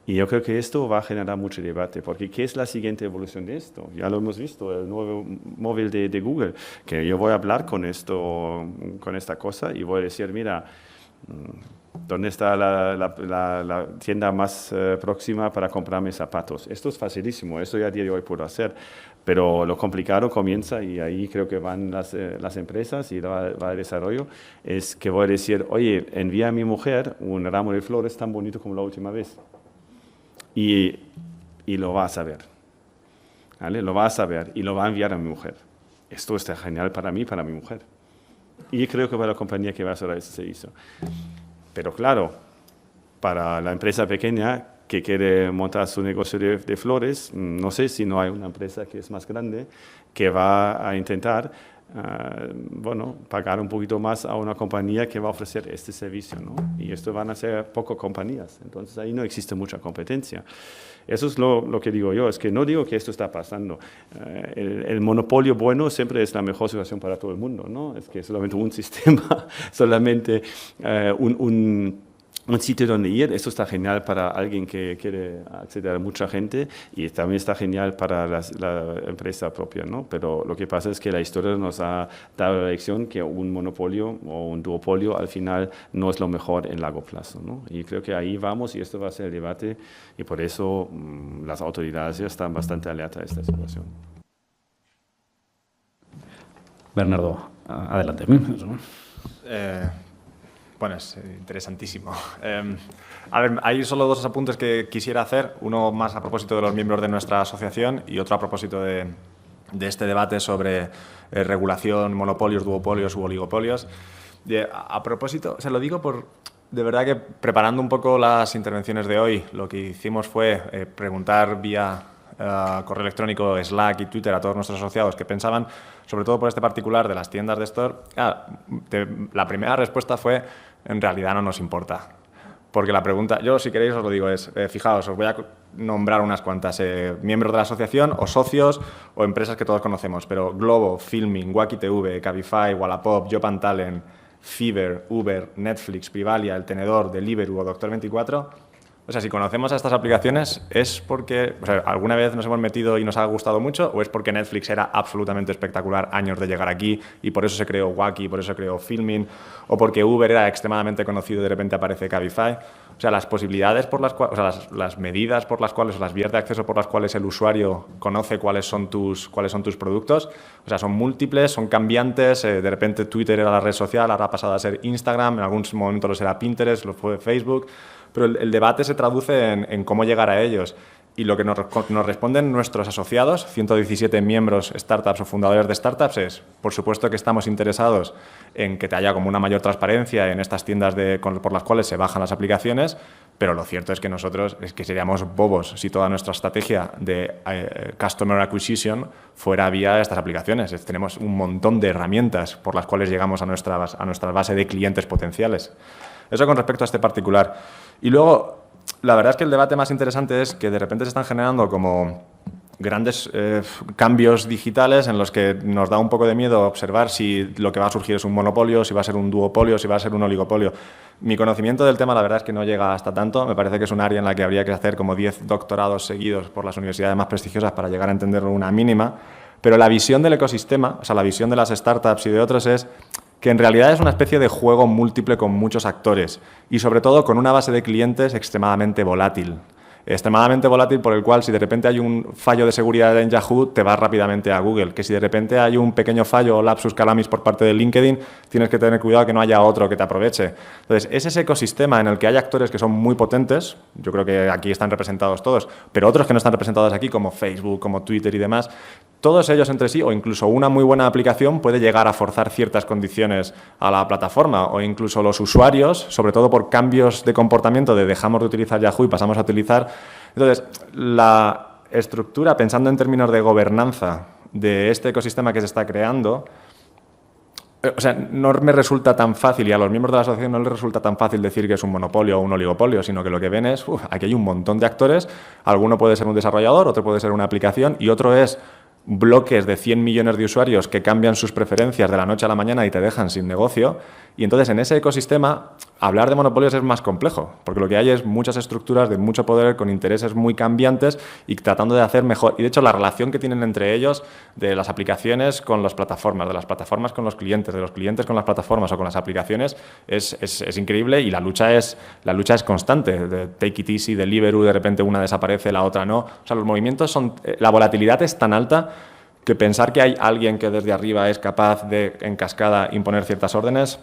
Y yo creo que esto va a generar mucho debate, porque ¿qué es la siguiente evolución de esto? Ya lo hemos visto, el nuevo móvil de Google, que yo voy a hablar con esta cosa y voy a decir, mira, ¿dónde está la tienda más próxima para comprarme zapatos? Esto es facilísimo, esto ya a día de hoy puedo hacer, pero lo complicado comienza y ahí creo que van las empresas y va el desarrollo, es que voy a decir, oye, envía a mi mujer un ramo de flores tan bonito como la última vez. Y lo va a saber, ¿vale? Lo va a saber y lo va a enviar a mi mujer. Esto está genial para mí, para mi mujer. Y creo que para la compañía que va a hacer ese servicio. Pero claro, para la empresa pequeña que quiere montar su negocio de flores, no sé si no hay una empresa que es más grande que va a intentar pagar un poquito más a una compañía que va a ofrecer este servicio, ¿no? Y esto van a ser pocas compañías, entonces ahí no existe mucha competencia. Eso es lo que digo yo, es que no digo que esto está pasando. El monopolio bueno siempre es la mejor situación para todo el mundo, ¿no? Es que solamente un sistema, solamente un sitio donde ir. Esto está genial para alguien que quiere acceder a mucha gente y también está genial para la empresa propia, ¿no? Pero lo que pasa es que la historia nos ha dado la lección que un monopolio o un duopolio al final no es lo mejor en largo plazo, ¿no? Y creo que ahí vamos y esto va a ser el debate y por eso las autoridades ya están bastante alertas a esta situación. Bernardo, adelante. Bueno, es interesantísimo. A ver, hay solo dos apuntes que quisiera hacer, uno más a propósito de los miembros de nuestra asociación y otro a propósito de este debate sobre regulación, monopolios, duopolios u oligopolios. A propósito, se lo digo por, de verdad que preparando un poco las intervenciones de hoy, lo que hicimos fue preguntar vía correo electrónico, Slack y Twitter a todos nuestros asociados que pensaban, sobre todo por este particular de las tiendas de store. La primera respuesta fue, en realidad no nos importa. Porque la pregunta, yo si queréis os lo digo, es, fijaos, os voy a nombrar unas cuantas, miembros de la asociación o socios o empresas que todos conocemos, pero Globo, Filming, Wacky TV, Cabify, Wallapop, Job&Talent, Fiverr, Uber, Netflix, Privalia, El Tenedor, Deliveroo o Doctor 24... O sea, si conocemos a estas aplicaciones es porque alguna vez nos hemos metido y nos ha gustado mucho o es porque Netflix era absolutamente espectacular años de llegar aquí y por eso se creó Wacky, por eso se creó Filming o porque Uber era extremadamente conocido y de repente aparece Cabify. O sea, las posibilidades por las cuales, o sea, las medidas por las cuales o las vías de acceso por las cuales el usuario conoce cuáles son tus productos, o sea, son múltiples, son cambiantes. De repente Twitter era la red social, ahora ha pasado a ser Instagram, en algún momento lo será Pinterest, lo fue Facebook. Pero el debate se traduce en cómo llegar a ellos. Y lo que nos responden nuestros asociados, 117 miembros, startups o fundadores de startups, es, por supuesto que estamos interesados en que te haya como una mayor transparencia en estas tiendas por las cuales se bajan las aplicaciones, pero lo cierto es que nosotros seríamos bobos si toda nuestra estrategia de customer acquisition fuera vía estas aplicaciones. Tenemos un montón de herramientas por las cuales llegamos a nuestra base de clientes potenciales. Eso con respecto a este particular. Y luego, la verdad es que el debate más interesante es que de repente se están generando como grandes cambios digitales en los que nos da un poco de miedo observar si lo que va a surgir es un monopolio, si va a ser un duopolio, si va a ser un oligopolio. Mi conocimiento del tema, la verdad es que no llega hasta tanto. Me parece que es un área en la que habría que hacer como 10 doctorados seguidos por las universidades más prestigiosas para llegar a entenderlo una mínima. Pero la visión del ecosistema, o sea, la visión de las startups y de otros es que en realidad es una especie de juego múltiple con muchos actores y sobre todo con una base de clientes extremadamente volátil. Extremadamente volátil por el cual si de repente hay un fallo de seguridad en Yahoo te vas rápidamente a Google, que si de repente hay un pequeño fallo o lapsus calamis por parte de LinkedIn tienes que tener cuidado que no haya otro que te aproveche. Entonces es ese ecosistema en el que hay actores que son muy potentes, yo creo que aquí están representados todos, pero otros que no están representados aquí como Facebook, como Twitter y demás, todos ellos entre sí o incluso una muy buena aplicación puede llegar a forzar ciertas condiciones a la plataforma o incluso los usuarios, sobre todo por cambios de comportamiento de dejamos de utilizar Yahoo y pasamos a utilizar. Entonces, la estructura, pensando en términos de gobernanza de este ecosistema que se está creando, o sea, no me resulta tan fácil y a los miembros de la asociación no les resulta tan fácil decir que es un monopolio o un oligopolio, sino que lo que ven es, aquí hay un montón de actores, alguno puede ser un desarrollador, otro puede ser una aplicación y otro es bloques de 100 millones de usuarios que cambian sus preferencias de la noche a la mañana y te dejan sin negocio. Y entonces en ese ecosistema hablar de monopolios es más complejo, porque lo que hay es muchas estructuras de mucho poder con intereses muy cambiantes y tratando de hacer mejor. Y de hecho la relación que tienen entre ellos de las aplicaciones con las plataformas, de las plataformas con los clientes, de los clientes con las plataformas o con las aplicaciones es increíble y la lucha es constante. De Take It Easy, Deliveroo, de repente una desaparece, la otra no. O sea, los movimientos son... la volatilidad es tan alta que pensar que hay alguien que desde arriba es capaz de, en cascada, imponer ciertas órdenes,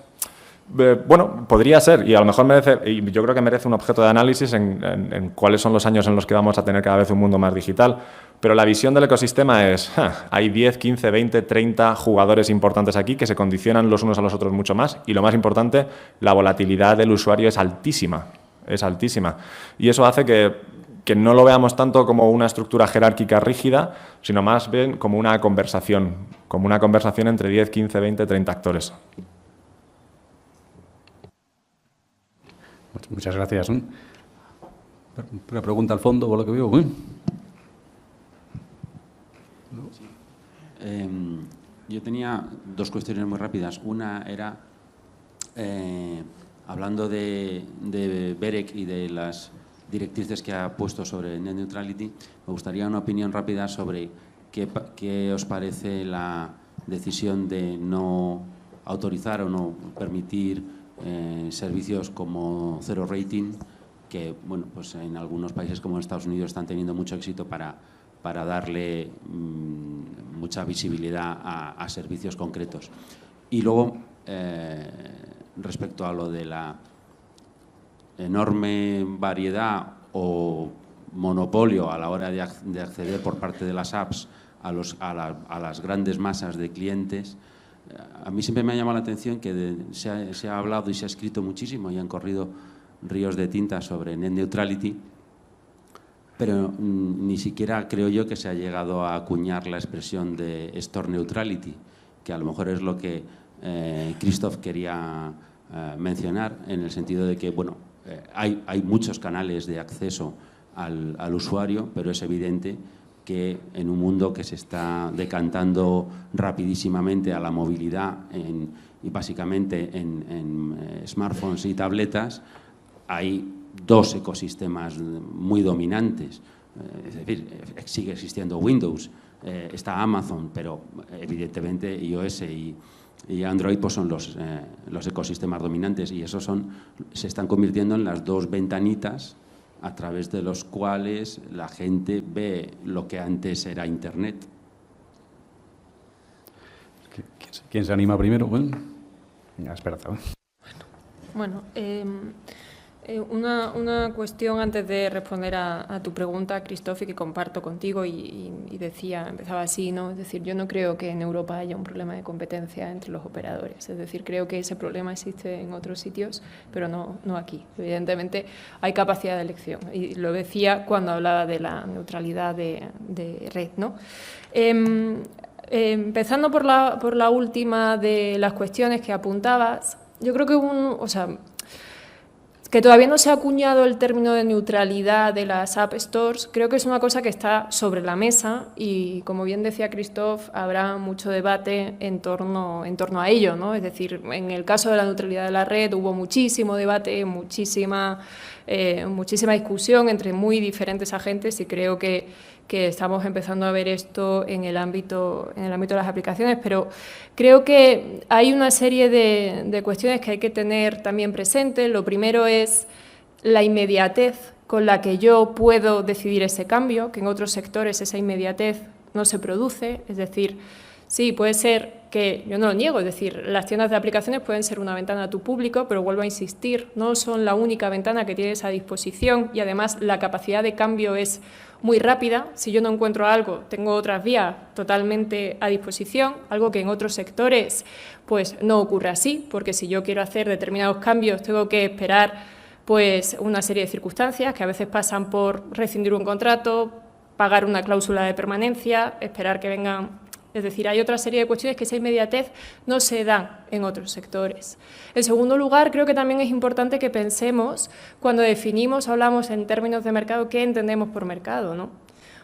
bueno, podría ser, y a lo mejor merece, y yo creo que merece un objeto de análisis en cuáles son los años en los que vamos a tener cada vez un mundo más digital. Pero la visión del ecosistema es, hay 10, 15, 20, 30 jugadores importantes aquí que se condicionan los unos a los otros mucho más, y lo más importante, la volatilidad del usuario es altísima. Y eso hace que no lo veamos tanto como una estructura jerárquica rígida, sino más bien como una conversación entre 10, 15, 20, 30 actores. Muchas gracias. Una pregunta al fondo, por lo que veo. Yo tenía dos cuestiones muy rápidas. Una era, hablando de BEREC y de las directrices que ha puesto sobre Net Neutrality, me gustaría una opinión rápida sobre qué os parece la decisión de no autorizar o no permitir servicios como Zero Rating, que bueno, pues en algunos países como Estados Unidos están teniendo mucho éxito para darle mucha visibilidad a servicios concretos. Y luego, respecto a lo de la enorme variedad o monopolio a la hora de acceder por parte de las apps a las grandes masas de clientes, a mí siempre me ha llamado la atención que se ha hablado y se ha escrito muchísimo y han corrido ríos de tinta sobre Net Neutrality, pero ni siquiera creo yo que se ha llegado a acuñar la expresión de Store Neutrality, que a lo mejor es lo que Christoph quería mencionar, en el sentido de que bueno, hay muchos canales de acceso al usuario, pero es evidente que en un mundo que se está decantando rapidísimamente a la movilidad y básicamente en smartphones y tabletas, hay dos ecosistemas muy dominantes. Es decir, sigue existiendo Windows, está Amazon, pero evidentemente iOS y Android pues son los ecosistemas dominantes, y esos se están convirtiendo en las dos ventanitas a través de los cuales la gente ve lo que antes era Internet. ¿Quién se anima primero? Bueno, ya, Esperanza. Bueno, una cuestión antes de responder a tu pregunta, Christoph, y que comparto contigo, y empezaba así, ¿no? Es decir, yo no creo que en Europa haya un problema de competencia entre los operadores. Es decir, creo que ese problema existe en otros sitios, pero no aquí. Evidentemente hay capacidad de elección, y lo decía cuando hablaba de la neutralidad de red, ¿no? Empezando por la última de las cuestiones que apuntabas, yo creo que que todavía no se ha acuñado el término de neutralidad de las App Stores, creo que es una cosa que está sobre la mesa y, como bien decía Christoph, habrá mucho debate en torno a ello, ¿no? Es decir, en el caso de la neutralidad de la red hubo muchísimo debate, muchísima discusión entre muy diferentes agentes, y creo que estamos empezando a ver esto en el ámbito de las aplicaciones, pero creo que hay una serie de cuestiones que hay que tener también presentes. Lo primero es la inmediatez con la que yo puedo decidir ese cambio, que en otros sectores esa inmediatez no se produce. Es decir, sí, puede ser que, yo no lo niego, es decir, las tiendas de aplicaciones pueden ser una ventana a tu público, pero vuelvo a insistir, no son la única ventana que tienes a disposición, y además la capacidad de cambio es muy rápida. Si yo no encuentro algo, tengo otras vías totalmente a disposición, algo que en otros sectores pues no ocurre así, porque si yo quiero hacer determinados cambios tengo que esperar pues una serie de circunstancias que a veces pasan por rescindir un contrato, pagar una cláusula de permanencia, esperar que vengan. Es decir, hay otra serie de cuestiones que esa inmediatez no se da en otros sectores. En segundo lugar, creo que también es importante que pensemos, cuando hablamos en términos de mercado, qué entendemos por mercado, ¿no?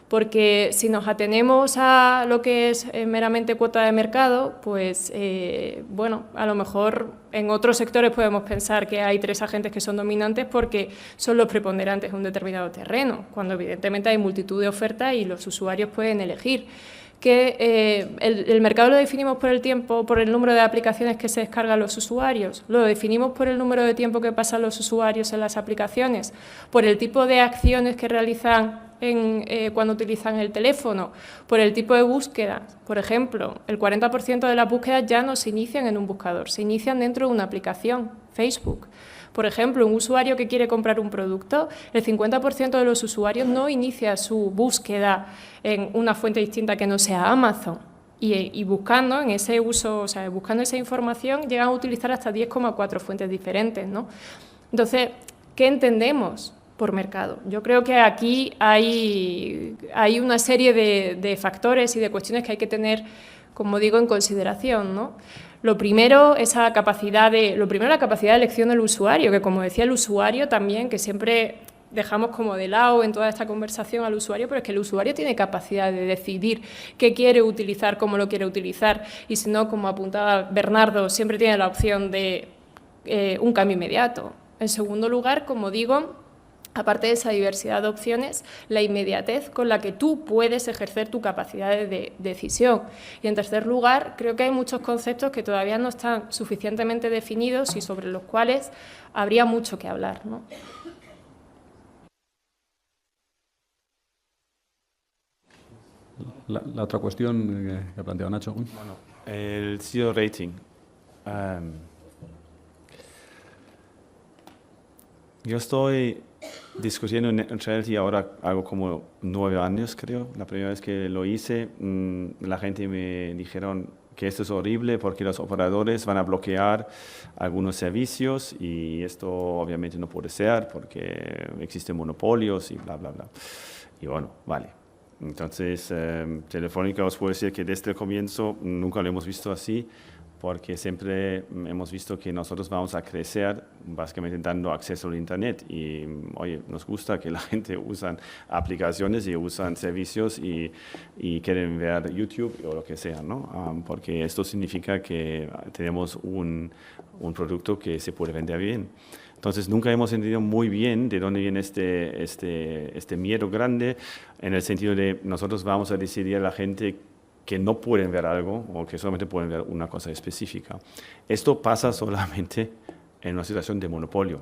Porque si nos atenemos a lo que es meramente cuota de mercado, pues, bueno, a lo mejor en otros sectores podemos pensar que hay 3 agentes que son dominantes porque son los preponderantes en un determinado terreno, cuando evidentemente hay multitud de ofertas y los usuarios pueden elegir. Que el mercado lo definimos por el tiempo, por el número de aplicaciones que se descargan los usuarios, lo definimos por el número de tiempo que pasan los usuarios en las aplicaciones, por el tipo de acciones que realizan cuando utilizan el teléfono, por el tipo de búsqueda. Por ejemplo, el 40% de las búsquedas ya no se inician en un buscador, se inician dentro de una aplicación, Facebook. Por ejemplo, un usuario que quiere comprar un producto, el 50% de los usuarios no inicia su búsqueda en una fuente distinta que no sea Amazon. Y buscando en ese uso, o sea, buscando esa información, llegan a utilizar hasta 10,4 fuentes diferentes, ¿no? Entonces, ¿qué entendemos por mercado? Yo creo que aquí hay una serie de factores y de cuestiones que hay que tener, como digo, en consideración, ¿no? Lo primero, la capacidad de elección del usuario, que, como decía el usuario también, que siempre dejamos como de lado en toda esta conversación al usuario, pero es que el usuario tiene capacidad de decidir qué quiere utilizar, cómo lo quiere utilizar, y si no, como apuntaba Bernardo, siempre tiene la opción de un cambio inmediato. En segundo lugar, como digo, aparte de esa diversidad de opciones, la inmediatez con la que tú puedes ejercer tu capacidad de decisión. Y en tercer lugar, creo que hay muchos conceptos que todavía no están suficientemente definidos y sobre los cuales habría mucho que hablar, ¿no? La otra cuestión que ha planteado Nacho. Bueno, el zero rating. Yo estoy discutiendo en Neutrality ahora algo como 9 años, creo. La primera vez que lo hice, la gente me dijeron que esto es horrible porque los operadores van a bloquear algunos servicios y esto obviamente no puede ser porque existen monopolios y bla, bla, bla. Y bueno, vale. Entonces, Telefónica os puedo decir que desde el comienzo nunca lo hemos visto así, porque siempre hemos visto que nosotros vamos a crecer básicamente dando acceso al Internet. Y, oye, nos gusta que la gente usa aplicaciones y usan servicios y quieren ver YouTube o lo que sea, ¿no? Porque esto significa que tenemos un producto que se puede vender bien. Entonces, nunca hemos entendido muy bien de dónde viene este miedo grande, en el sentido de nosotros vamos a decidir a la gente que no pueden ver algo o que solamente pueden ver una cosa específica. Esto pasa solamente en una situación de monopolio.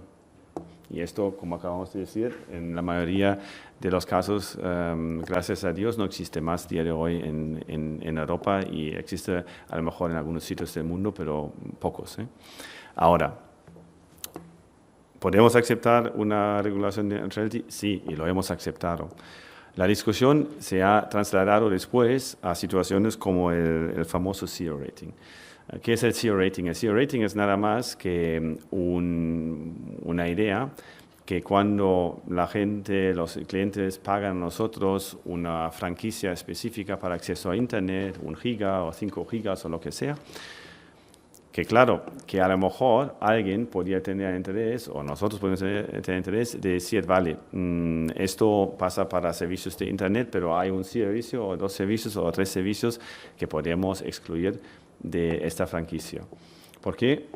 Y esto, como acabamos de decir, en la mayoría de los casos, gracias a Dios, no existe más día de hoy en Europa y existe a lo mejor en algunos sitios del mundo, pero pocos, ¿eh? Ahora, ¿podemos aceptar una regulación de neutrality? Sí, y lo hemos aceptado. La discusión se ha trasladado después a situaciones como el famoso zero rating. ¿Qué es el zero rating? El zero rating es nada más que una idea que cuando la gente, los clientes pagan a nosotros una franquicia específica para acceso a Internet, 1 giga o 5 gigas o lo que sea, que claro, que a lo mejor alguien podría tener interés, o nosotros podemos tener interés de decir, vale, esto pasa para servicios de Internet, pero hay un servicio, o 2 servicios, o 3 servicios que podemos excluir de esta franquicia. ¿Por qué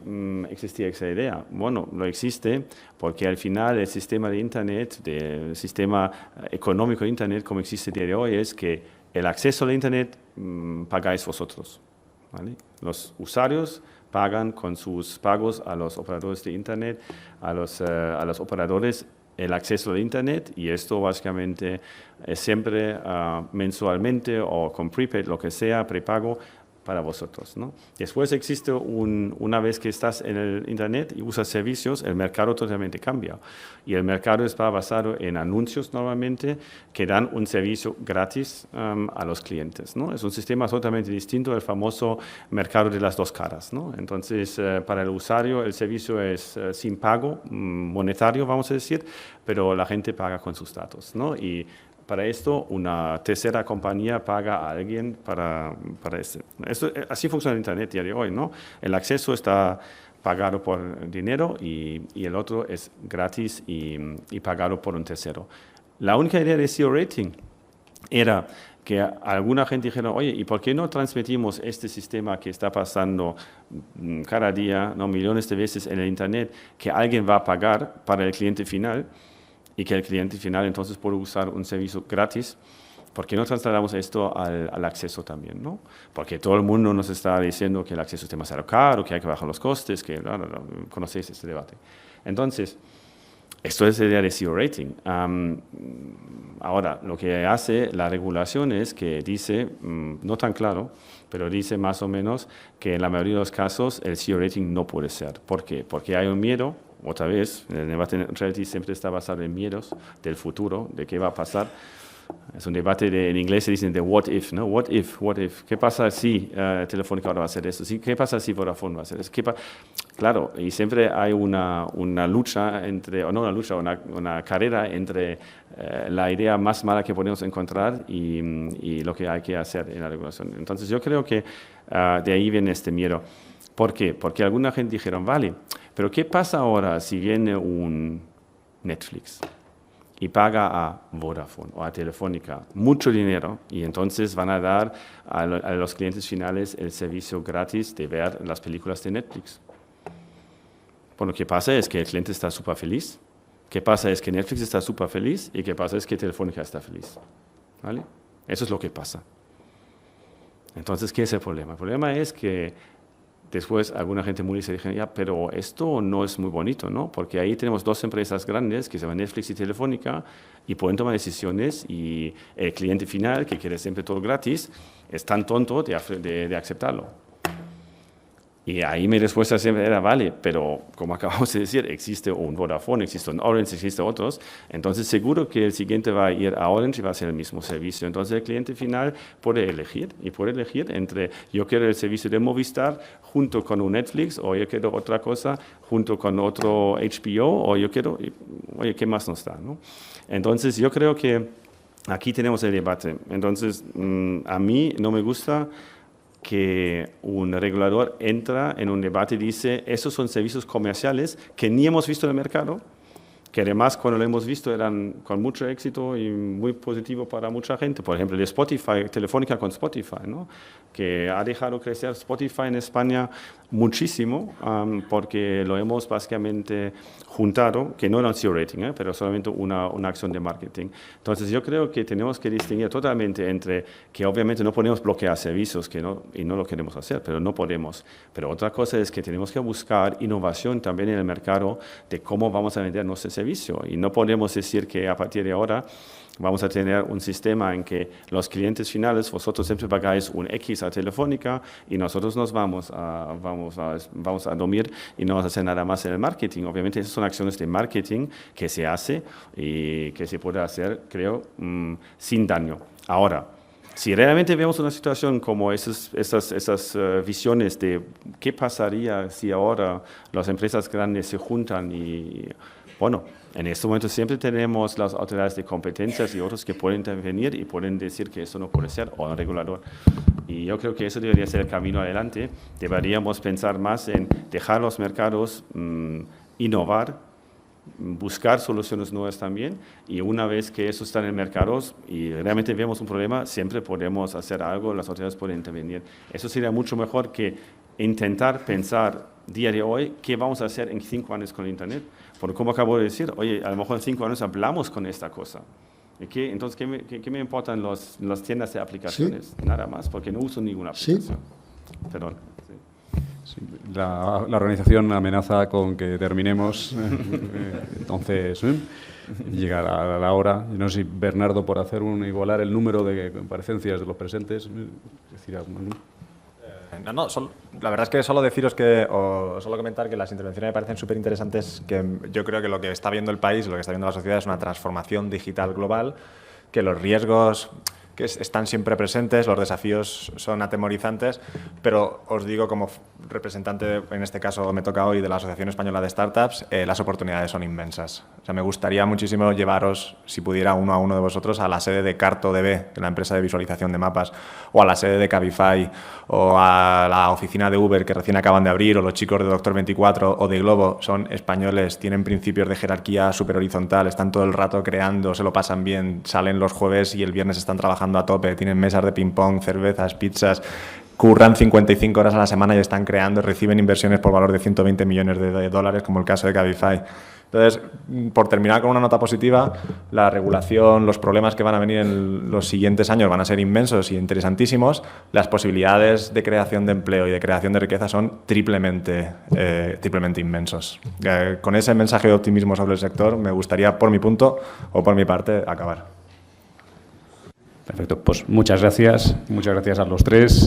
existía esa idea? Bueno, lo existe porque al final el sistema de Internet, el sistema económico de Internet como existe el día de hoy, es que el acceso al Internet pagáis vosotros, ¿vale? Los usuarios pagan con sus pagos a los operadores de Internet, a los operadores el acceso al Internet, y esto básicamente es siempre mensualmente o con prepaid, lo que sea, prepago para vosotros, ¿no? Después existe una vez que estás en el Internet y usas servicios, el mercado totalmente cambia. Y el mercado está basado en anuncios normalmente que dan un servicio gratis a los clientes, ¿no? Es un sistema totalmente distinto del famoso mercado de las 2 caras, ¿no? Entonces, para el usuario el servicio es sin pago monetario, vamos a decir, pero la gente paga con sus datos, ¿no? Y para esto, una tercera compañía paga a alguien para esto. Así funciona el Internet día de hoy, ¿no? El acceso está pagado por dinero y el otro es gratis y pagado por un tercero. La única idea de zero rating era que alguna gente dijera, oye, ¿y por qué no transmitimos este sistema que está pasando cada día, ¿no? millones de veces en el Internet, que alguien va a pagar para el cliente final? Y que el cliente final entonces puede usar un servicio gratis, ¿por qué no trasladamos esto al acceso también, ¿no? Porque todo el mundo nos está diciendo que el acceso es demasiado caro, que hay que bajar los costes, que conocéis este debate. Entonces, esto es la idea de zero rating. Ahora, lo que hace la regulación es que dice, no tan claro, pero dice más o menos que en la mayoría de los casos el zero rating no puede ser. ¿Por qué? Porque hay un miedo. Otra vez, el debate de neutrality siempre está basado en miedos del futuro, de qué va a pasar. Es un debate en inglés se dicen de what if, ¿no? What if, ¿qué pasa si Telefónica ahora va a hacer eso? ¿Qué pasa si Vodafone va a hacer eso? Claro, y siempre hay una lucha entre, o no una lucha, una carrera entre la idea más mala que podemos encontrar y lo que hay que hacer en la regulación. Entonces yo creo que de ahí viene este miedo. ¿Por qué? Porque alguna gente dijeron, vale, pero ¿qué pasa ahora si viene un Netflix y paga a Vodafone o a Telefónica mucho dinero y entonces van a dar a los clientes finales el servicio gratis de ver las películas de Netflix? Bueno, ¿qué pasa? Es que el cliente está súper feliz. ¿Qué pasa? Es que Netflix está súper feliz. Y ¿qué pasa? Es que Telefónica está feliz. ¿Vale? Eso es lo que pasa. Entonces, ¿qué es el problema? El problema es que después alguna gente muy se dice, ya, pero esto no es muy bonito, ¿no? Porque ahí tenemos dos empresas grandes que se llaman Netflix y Telefónica y pueden tomar decisiones y el cliente final, que quiere siempre todo gratis, es tan tonto de aceptarlo. Y ahí mi respuesta siempre era, vale, pero como acabamos de decir, existe un Vodafone, existe un Orange, existe otros, entonces seguro que el siguiente va a ir a Orange y va a ser el mismo servicio. Entonces el cliente final puede elegir entre yo quiero el servicio de Movistar junto con un Netflix, o yo quiero otra cosa junto con otro HBO, o yo quiero, oye, ¿qué más nos da, no? Entonces yo creo que aquí tenemos el debate. Entonces a mí no me gusta que un regulador entra en un debate y dice, esos son servicios comerciales que ni hemos visto en el mercado, que además cuando lo hemos visto eran con mucho éxito y muy positivo para mucha gente. Por ejemplo, el de Spotify, Telefónica con Spotify, ¿no? Que ha dejado crecer Spotify en España muchísimo porque lo hemos básicamente juntado, que no era un zero rating, pero solamente una acción de marketing. Entonces yo creo que tenemos que distinguir totalmente entre que obviamente no podemos bloquear servicios y no lo queremos hacer, pero no podemos. Pero otra cosa es que tenemos que buscar innovación también en el mercado de cómo vamos a vender nuestro servicio. Y no podemos decir que a partir de ahora vamos a tener un sistema en que los clientes finales, vosotros siempre pagáis un X a Telefónica y nosotros nos vamos a dormir y no vamos a hacer nada más en el marketing. Obviamente esas son acciones de marketing que se hace y que se puede hacer, creo, sin daño. Ahora, si realmente vemos una situación como esas visiones de qué pasaría si ahora las empresas grandes se juntan y, bueno, en este momento siempre tenemos las autoridades de competencias y otros que pueden intervenir y pueden decir que eso no puede ser, o un regulador. Y yo creo que eso debería ser el camino adelante. Deberíamos pensar más en dejar los mercados innovar, buscar soluciones nuevas también, y una vez que eso está en el mercado y realmente vemos un problema, siempre podemos hacer algo, las autoridades pueden intervenir. Eso sería mucho mejor que intentar pensar día de hoy qué vamos a hacer en 5 años con el Internet. Porque como acabo de decir, oye, a lo mejor en 5 años hablamos con esta cosa. Entonces, ¿qué me importan las tiendas de aplicaciones? ¿Sí? Nada más, porque no uso ninguna aplicación. ¿Sí? Perdón. Sí, la organización amenaza con que terminemos, entonces llegará la hora. No sé si Bernardo, por hacer igualar el número de comparecencias de los presentes, decir algo, ¿no? No, la verdad es que solo deciros o solo comentar que las intervenciones me parecen súper interesantes, que yo creo que lo que está viendo el país, lo que está viendo la sociedad es una transformación digital global, que los riesgos que están siempre presentes, los desafíos son atemorizantes, pero os digo como representante, en este caso me toca hoy, de la Asociación Española de Startups, las oportunidades son inmensas. O sea, me gustaría muchísimo llevaros, si pudiera, uno a uno de vosotros, a la sede de CartoDB, la empresa de visualización de mapas, o a la sede de Cabify, o a la oficina de Uber que recién acaban de abrir, o los chicos de Doctor 24 o de Globo. Son españoles, tienen principios de jerarquía súper horizontal, están todo el rato creando, se lo pasan bien, salen los jueves y el viernes están trabajando a tope, tienen mesas de ping-pong, cervezas, pizzas, curran 55 horas a la semana y están creando, reciben inversiones por valor de 120 millones de dólares, como el caso de Cabify. Entonces, por terminar con una nota positiva, la regulación, los problemas que van a venir en los siguientes años van a ser inmensos y interesantísimos. Las posibilidades de creación de empleo y de creación de riqueza son triplemente inmensos. Con ese mensaje de optimismo sobre el sector, me gustaría, por mi punto o por mi parte, acabar. Perfecto, pues muchas gracias a los tres.